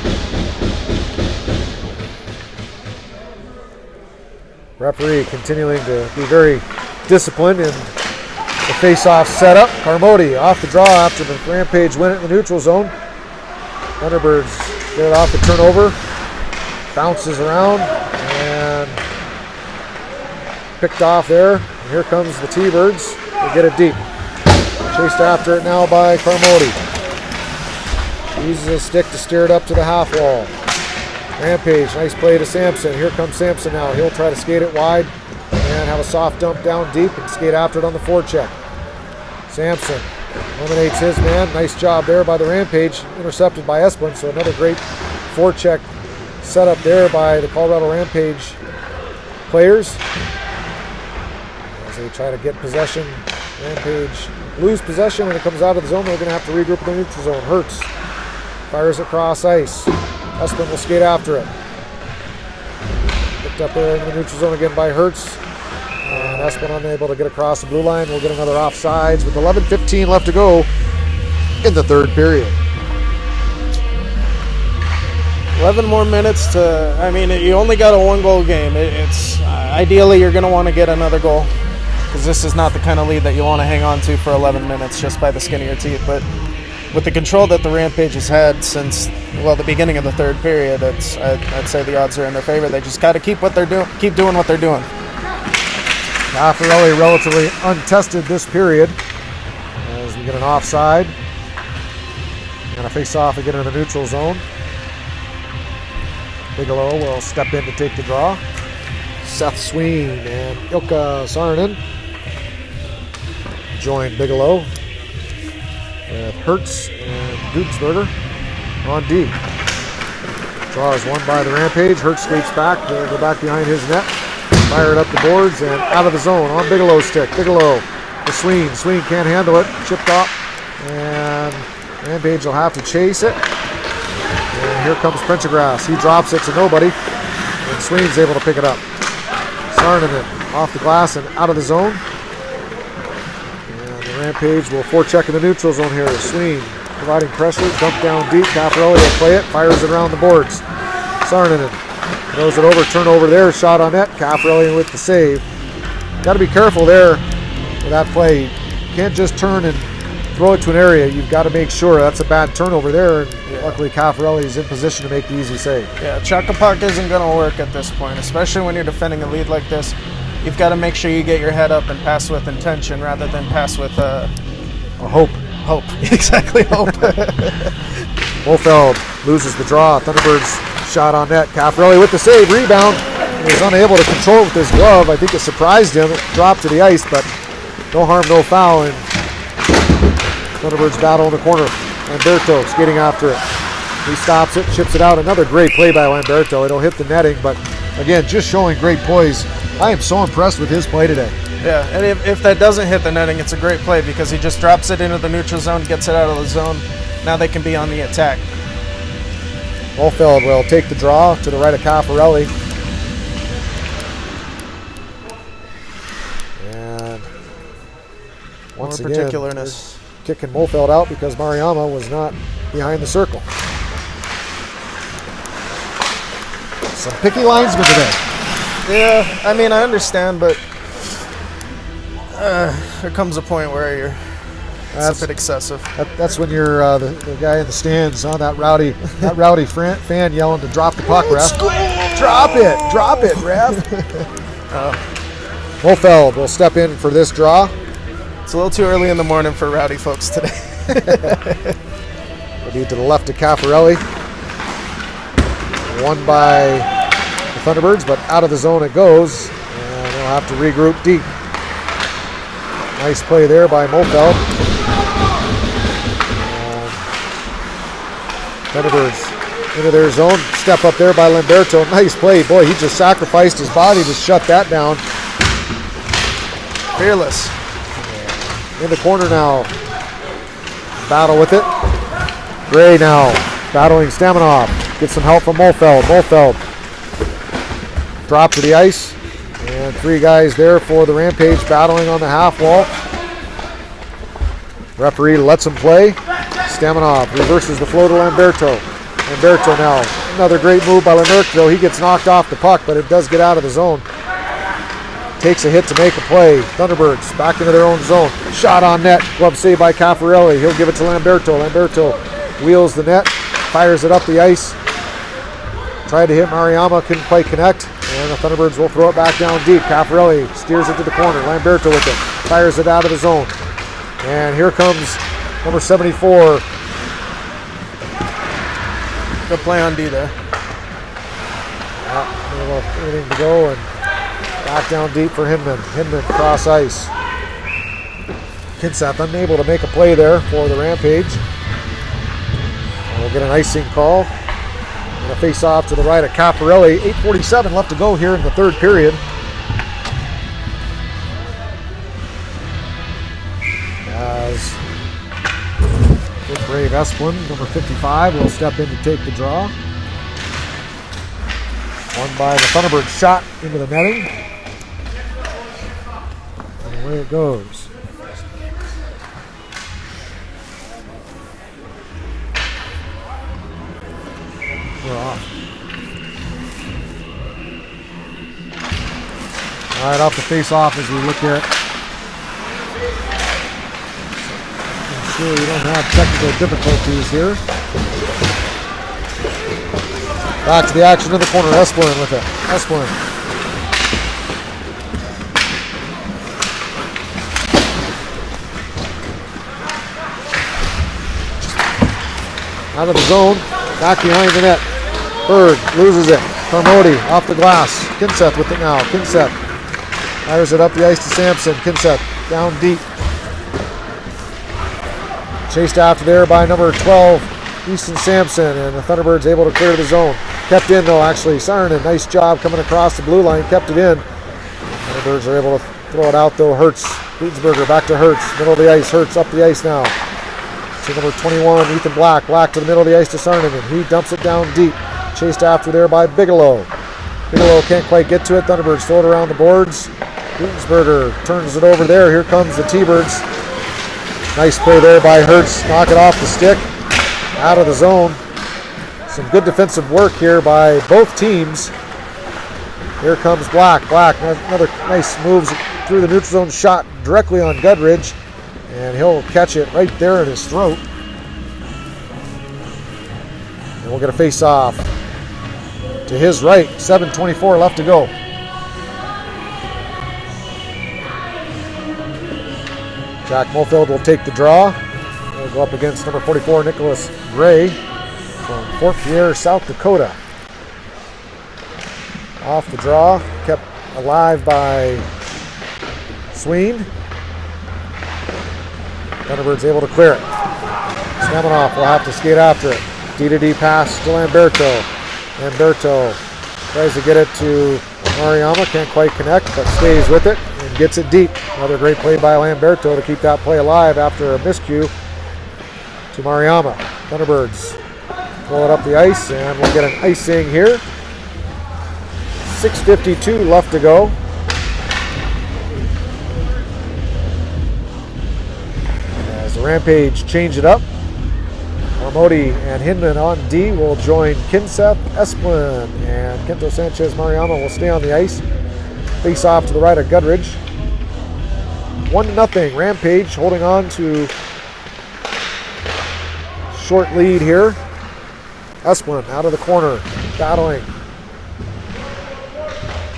Referee continuing to be very disciplined in the face-off setup. Carmody off the draw after the Rampage win it in the neutral zone. Thunderbirds get it off the turnover. Bounces around and picked off there. And here comes the T-Birds. They get it deep. Chased after it now by Carmody. Uses a stick to steer it up to the half wall. Rampage, nice play to Sampson. Here comes Sampson now. He'll try to skate it wide and have a soft dump down deep and skate after it on the forecheck. Sampson eliminates his man. Nice job there by the Rampage. Intercepted by Esplin, so another great forecheck setup there by the Colorado Rampage players. As they try to get possession Rampage lose possession and it comes out of the zone. They're going to have to regroup in the neutral zone. Hertz fires across ice. Espen will skate after it. Picked up there in the neutral zone again by Hertz. And Espen unable to get across the blue line. We'll get another offsides with 11:15 left to go in the third period. 11 more minutes to, I mean, you only got a 1-goal game. It's ideally you're going to want to get another goal because this is not the kind of lead that you want to hang on to for 11 minutes just by the skin of your teeth. But with the control that the Rampage has had since, well, the beginning of the third period, I'd say the odds are in their favor. They just got to keep doing what they're doing. Caffarelli relatively untested this period as we get an offside. Going to face off again in the neutral zone. Bigelow will step in to take the draw. Seth Sween and Ilkka Saarinen join Bigelow with Hertz and Gutsberger on D. Draw is won by the Rampage. Hertz skates back. They'll go back behind his net. Fire it up the boards and out of the zone on Bigelow's stick. Bigelow to Sween. Sween can't handle it. Chipped off. And Rampage will have to chase it. And here comes Prendergrass. He drops it to nobody. And Sween's able to pick it up. Saarinen off the glass and out of the zone. And the Rampage will forecheck in the neutral zone here. Sween providing pressure. Dump down deep. Caffarelli will play it. Fires it around the boards. Saarinen throws it over. Turnover there. Shot on net. Caffarelli with the save. Got to be careful there with that play. You can't just turn and throw it to an area. You've got to make sure that's a bad turnover there. And luckily, Caffarelli is in position to make the easy save. Yeah, chuck a puck isn't going to work at this point, especially when you're defending a lead like this. You've got to make sure you get your head up and pass with intention rather than pass with a hope. Hope, exactly, hope. Wolfeld loses the draw. Thunderbirds shot on net. Caffarelli with the save. Rebound. He was unable to control it with his glove. I think it surprised him. It dropped to the ice, but no harm, no foul. And Thunderbirds battle in the corner. Lamberto skating after it. He stops it, chips it out. Another great play by Lamberto. It'll hit the netting, but again, just showing great poise. I am so impressed with his play today. Yeah, and if that doesn't hit the netting, it's a great play because he just drops it into the neutral zone, gets it out of the zone. Now they can be on the attack. Wolfeld will take the draw to the right of Caffarelli. And once More again, particularness. Kicking Wolfeld out because Mariama was not behind the circle. Some picky linesmen today. Yeah, I mean, I understand, but there comes a point where it's a bit excessive. That's when you're the guy in the stands on that rowdy fan yelling to drop the puck, ref. Drop it, ref. Wolfeld will step in for this draw. It's a little too early in the morning for rowdy folks today. Will be to the left of Caffarelli. Won by the Thunderbirds, but out of the zone it goes. And they'll have to regroup deep. Nice play there by Wolfeld. Thunderbirds into their zone. Step up there by Lamberto. Nice play. Boy, he just sacrificed his body to shut that down. Fearless. In the corner now. Battle with it. Gray now battling Stamanov. Gets some help from Wolfeld. Wolfeld drop to the ice. And three guys there for the Rampage battling on the half wall. Referee lets him play. Stamanov reverses the flow to Lamberto. Lamberto now. Another great move by Lamberto. He gets knocked off the puck, but it does get out of the zone. Takes a hit to make a play. Thunderbirds back into their own zone. Shot on net. Glove save by Caffarelli. He'll give it to Lamberto. Lamberto wheels the net. Fires it up the ice. Tried to hit Mariama. Couldn't quite connect. And the Thunderbirds will throw it back down deep. Caffarelli steers it to the corner. Lamberto with it. Fires it out of the zone. And here comes number 74. Good play on D there. Anything to go and back down deep for Hinman. Hinman cross ice. Kinseth unable to make a play there for the Rampage. And we'll get an icing call. And a face off to the right of Caffarelli. 8:47 left to go here in the third period. Brave Esplin, number 55, will step in to take the draw. Won by the Thunderbirds, shot into the netting. And away it goes. We're off. All right, off the face-off as we look here. I'm sure we don't have technical difficulties here. Back to the action in the corner. Esplin with it. Esplin. Out of the zone. Back behind the net. Bird loses it. Carmody off the glass. Kinseth with it now. Kinseth fires it up the ice to Sampson. Kinseth down deep. Chased after there by number 12, Easton Sampson, and the Thunderbirds able to clear the zone. Kept in though, actually. Saarinen, nice job coming across the blue line. Kept it in. Thunderbirds are able to throw it out though. Hertz. Gutenberger back to Hertz. Middle of the ice. Hertz up the ice now. To number 21, Ethan Black. Black to the middle of the ice to Saarinen, and he dumps it down deep. Chased after there by Bigelow. Bigelow can't quite get to it. Thunderbirds throw it around the boards. Gutenberger turns it over there. Here comes the T-Birds. Nice play there by Hertz. Knock it off the stick. Out of the zone. Some good defensive work here by both teams. Here comes Black. Black, another nice moves through the neutral zone, shot directly on Gudridge. And he'll catch it right there in his throat. And we'll get a face-off to his right. 7:24 left to go. Jack Mofield will take the draw. He'll go up against number 44, Nicholas Gray from Fort Pierre, South Dakota. Off the draw, kept alive by Sween. Thunderbirds able to clear it. Staminoff will have to skate after it. D-to-D pass to Lamberto. Lamberto tries to get it to Mariama, can't quite connect, but stays with it and gets it deep. Another great play by Lamberto to keep that play alive after a miscue to Mariama. Thunderbirds pull it up the ice, and we'll get an icing here. 6:52 left to go. As the Rampage change it up, Armodi and Hinman on D will join Kinseth, Esplin, and Kento Sanchez Mariama will stay on the ice. Face off to the right of Gudridge. 1-0 Rampage holding on to short lead here. Esplin out of the corner, battling.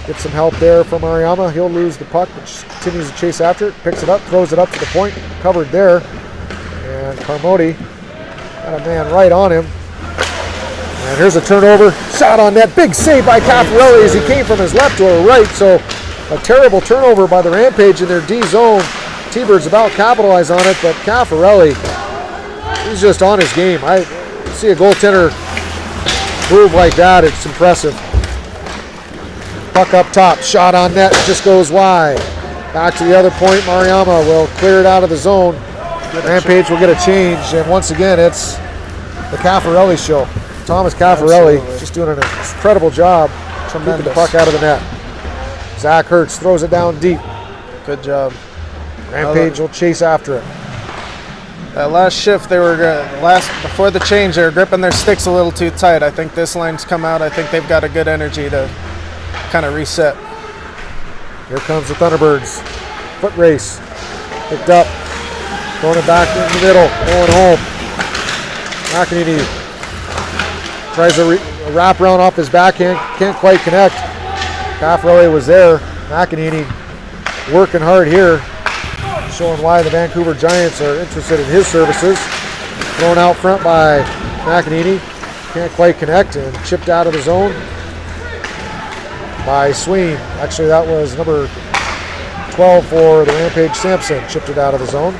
Get some help there from Mariama. He'll lose the puck, but continues to chase after it. Picks it up, throws it up to the point, covered there. And Carmody got a man right on him. And here's a turnover. Shot on net. Big save by Caffarelli as he came from his left to a right. So a terrible turnover by the Rampage in their D zone. T-Birds about capitalize on it, but Caffarelli, he's just on his game. I see a goaltender move like that. It's impressive. Puck up top. Shot on net. Just goes wide. Back to the other point. Mariama will clear it out of the zone. Rampage will get a change, and once again, it's the Caffarelli show. Thomas Caffarelli just doing an incredible job keeping the puck out of the net. Zach Hertz throws it down deep. Good job. Rampage will chase after it. That last shift, before the change, they were gripping their sticks a little too tight. I think this line's come out. I think they've got a good energy to kind of reset. Here comes the Thunderbirds. Foot race. Picked up. Throwing it back in the middle, going home. McEnany tries a wrap around off his backhand, can't quite connect. Caffarelli was there. McEnany working hard here, showing why the Vancouver Giants are interested in his services. Thrown out front by McEnany, can't quite connect, and chipped out of the zone by Sween. Actually, that was number 12 for the Rampage, Sampson, chipped it out of the zone.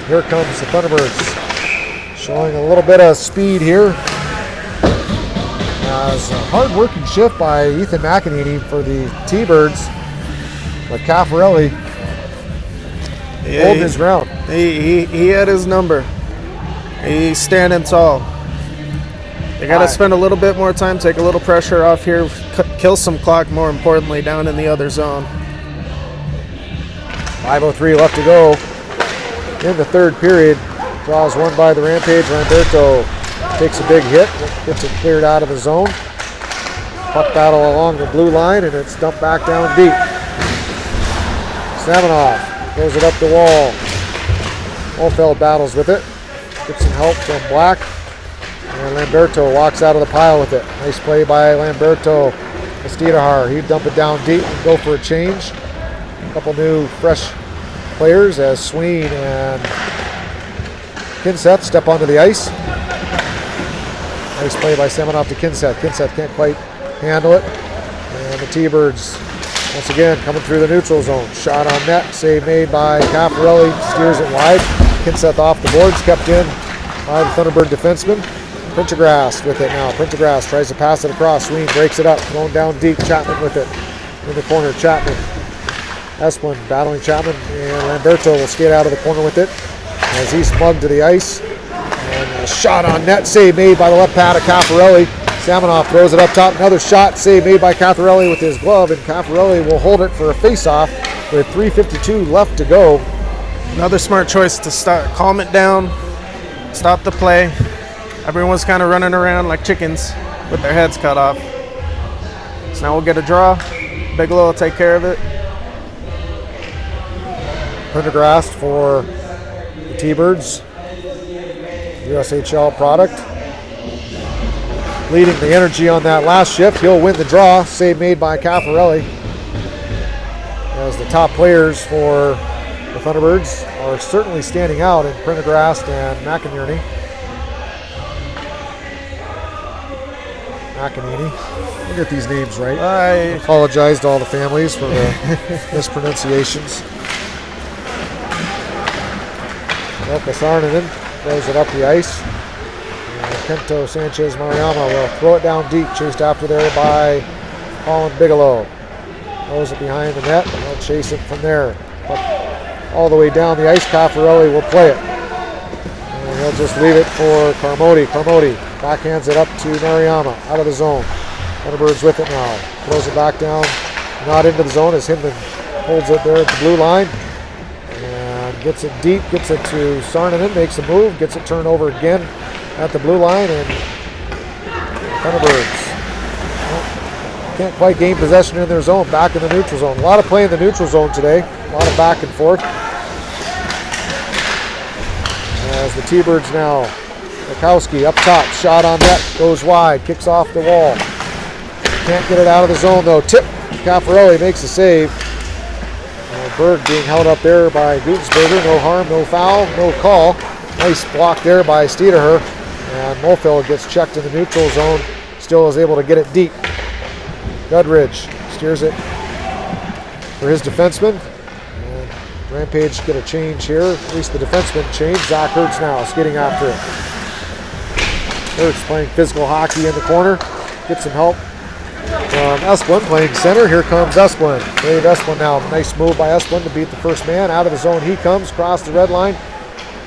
Here comes the Thunderbirds, showing a little bit of speed here. As a hard working shift by Ethan McEnany for the T-Birds, but Caffarelli holding his ground. He had his number. He's standing tall. They got to spend a little bit more time, take a little pressure off here, kill some clock, more importantly, down in the other zone. 5:03 left to go in the third period. Draws one by the Rampage. Lamberto takes a big hit, gets it cleared out of the zone. Puck battle along the blue line, and it's dumped back down deep. Samanoff throws it up the wall. Olfeld battles with it. Gets some help from Black. And Lamberto walks out of the pile with it. Nice play by Lamberto. Estidahar, he'd dump it down deep and go for a change. A couple new fresh players as Sween and Kinseth step onto the ice. Nice play by Semenoff to Kinseth. Kinseth can't quite handle it. And the T-Birds once again coming through the neutral zone. Shot on net. Save made by Caffarelli. Steers it wide. Kinseth off the boards. Kept in by the Thunderbird defenseman. Prendergast with it now. Prendergast tries to pass it across. Sween breaks it up. Going down deep. Chapman with it. In the corner. Chapman. Esplin battling Chapman. And Lamberto will skate out of the corner with it as he's plugged to the ice. And a shot on net. Save made by the left pad of Caffarelli. Samanoff throws it up top. Another shot. Save made by Caffarelli with his glove. And Caffarelli will hold it for a face-off with 3:52 left to go. Another smart choice to calm it down, stop the play. Everyone's kind of running around like chickens with their heads cut off. So now we'll get a draw. Bigelow will take care of it. Prendergast for the T-Birds. USHL product. Leading the energy on that last shift. He'll win the draw. Save made by Caffarelli. As the top players for the Thunderbirds are certainly standing out in Prendergast and McInerney. We'll get these names right. I apologize to all the families for the mispronunciations. Elka Sarnanen throws it up the ice. And Kento Sanchez Mariama will throw it down deep, chased after there by Colin Bigelow. Throws it behind the net, and they'll chase it from there. All the way down the ice, Caffarelli will play it. And he'll just leave it for Carmody. Carmody backhands it up to Mariama, out of the zone. Thunderbirds with it now. Throws it back down, not into the zone as Hinman holds it there at the blue line. And gets it deep, gets it to Sarnanen, makes a move, gets it turned over again at the blue line, and Thunderbirds can't quite gain possession in their zone, back in the neutral zone. A lot of play in the neutral zone today, a lot of back and forth. As the T-Birds now, Mikowski up top, shot on net, goes wide, kicks off the wall. Can't get it out of the zone though. Tip, Caffarelli makes a save. Berg being held up there by Gutensberger, no harm, no foul, no call. Nice block there by Stederher. And Mofeld gets checked in the neutral zone, still is able to get it deep. Gudridge steers it for his defenseman. And Rampage get a change here, at least the defenseman change. Zach Hertz now skating after it. Hertz playing physical hockey in the corner, gets some help from Esplin playing center. Here comes Esplin. Dave Esplin now, nice move by Esplin to beat the first man. Out of the zone he comes, across the red line,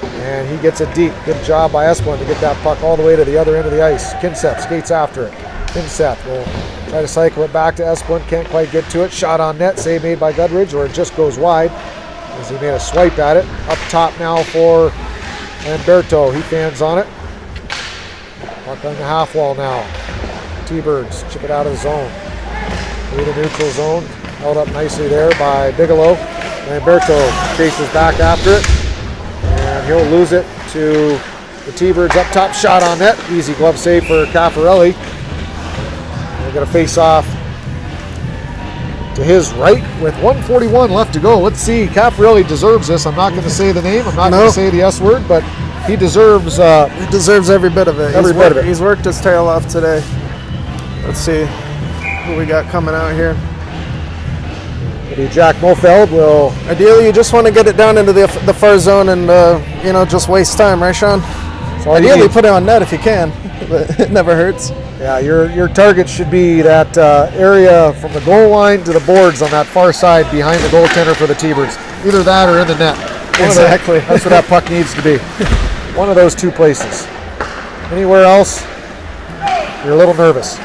and he gets it deep. Good job by Esplin to get that puck all the way to the other end of the ice. Kinseth skates after it. Kinseth will try to cycle it back to Esplin, can't quite get to it. Shot on net, save made by Gudridge, or it just goes wide as he made a swipe at it. Up top now for Lamberto, he fans on it. Puck on the half wall now. T-Birds chip it out of the zone. Through the neutral zone, held up nicely there by Bigelow. Lamberto chases back after it, and he'll lose it to the T-Birds up top. Shot on net, easy glove save for Caffarelli. We're going to face off to his right with 1:41 left to go. Let's see, Caffarelli deserves this. I'm not going to say the name, I'm not going to say the S word, but he deserves every bit of it. Every bit of it. He's worked his tail off today. Let's see who we got coming out here. Maybe Jack Mofeld will. Ideally, you just want to get it down into the far zone and just waste time, right, Sean? Ideally, put it on net if you can, but it never hurts. Yeah, your target should be that area from the goal line to the boards on that far side behind the goaltender for the T-Birds. Either that or in the net. Exactly. That's where that puck needs to be. One of those two places. Anywhere else, you're a little nervous.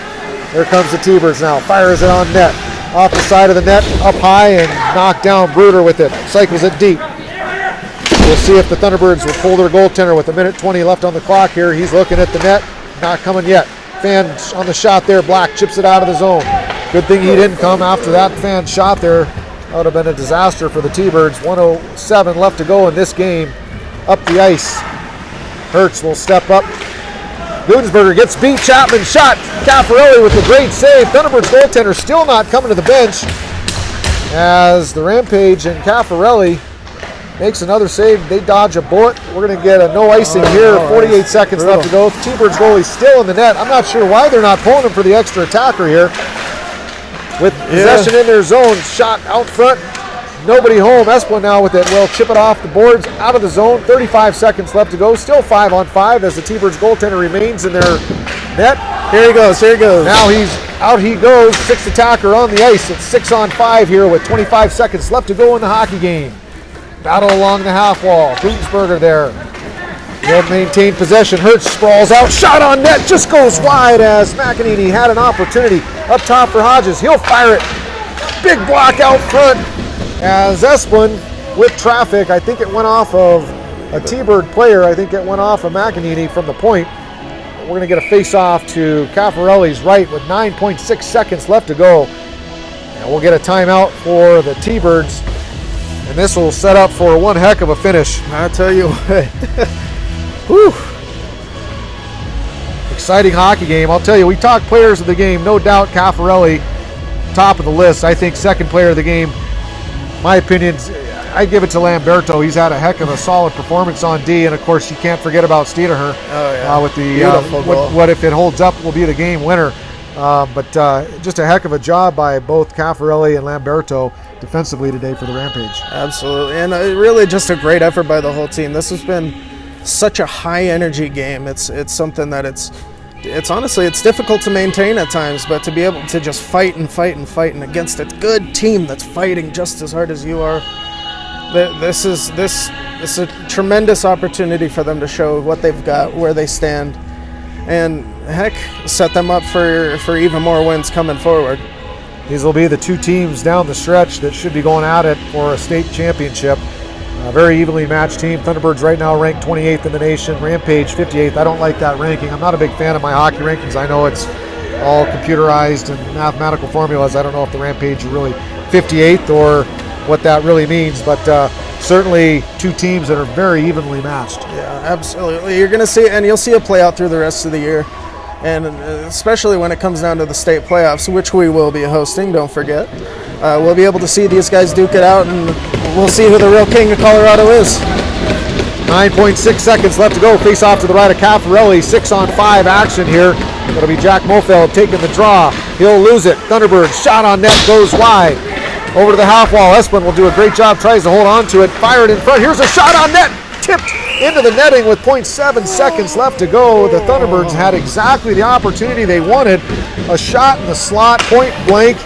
Here comes the T-Birds now. Fires it on net. Off the side of the net, up high, and knocked down Bruder with it. Cycles it deep. We'll see if the Thunderbirds will pull their goaltender with 1:20 left on the clock here. He's looking at the net. Not coming yet. Fan on the shot there. Black chips it out of the zone. Good thing he didn't come after that fan shot there. That would have been a disaster for the T-Birds. 1:07 left to go in this game. Up the ice. Hertz will step up. Ludensberger gets beat. Chapman shot. Caffarelli with a great save. Thunderbirds goaltender still not coming to the bench as the Rampage and Caffarelli makes another save. They dodge a bullet. We're going to get a no icing here. 48 seconds left to go. T-Birds goalie still in the net. I'm not sure why they're not pulling him for the extra attacker here. With possession in their zone. Shot out front. Nobody home. Esplin now with it. Will chip it off the boards, out of the zone. 35 seconds left to go. Still 5-on-5 as the T-Birds goaltender remains in their net. Here he goes. Now out he goes. Sixth attacker on the ice. It's 6-on-5 here with 25 seconds left to go in the hockey game. Battle along the half wall. Gutensberger there. They'll maintain possession. Hertz sprawls out. Shot on net. Just goes wide as McEnany had an opportunity up top for Hodges. He'll fire it. Big block out front as Esplin with traffic. I think it went off of a T-Bird player. I think it went off of McEnany from the point. We're going to get a face-off to Caffarelli's right with 9.6 seconds left to go. And we'll get a timeout for the T-Birds. And this will set up for one heck of a finish. I tell you what. Whew. Exciting hockey game. I'll tell you, we talk players of the game. No doubt Caffarelli, top of the list. I think second player of the game. My opinion, I give it to Lamberto. He's had a heck of a solid performance on D. And, of course, you can't forget about Steederher. With the what if it holds up will be the game winner. But just a heck of a job by both Caffarelli and Lamberto defensively today for the Rampage. Absolutely, and really just a great effort by the whole team. This has been such a high energy game. It's something that it's honestly it's difficult to maintain at times, but to be able to just fight and against a good team that's fighting just as hard as you are, this is a tremendous opportunity for them to show what they've got, where they stand, and heck, set them up for even more wins coming forward. These will be the two teams down the stretch that should be going at it for a state championship. A very evenly matched team. Thunderbirds right now ranked 28th in the nation. Rampage 58th. I don't like that ranking. I'm not a big fan of my hockey rankings. I know it's all computerized and mathematical formulas. I don't know if the Rampage are really 58th or what that really means, but certainly two teams that are very evenly matched. Yeah, absolutely. You're going to see, and you'll see it play out through the rest of the year. And especially when it comes down to the state playoffs, which we will be hosting, don't forget. We'll be able to see these guys duke it out, and we'll see who the real king of Colorado is. 9.6 seconds left to go. Face off to the right of Caffarelli. 6-on-5 action here. It'll be Jack Mofeld taking the draw. He'll lose it. Thunderbird shot on net goes wide. Over to the half wall. Esplin will do a great job. Tries to hold on to it. Fire it in front. Here's a shot on net. Tipped into the netting with 0.7 seconds left to go. The Thunderbirds had exactly the opportunity they wanted. A shot in the slot, point blank.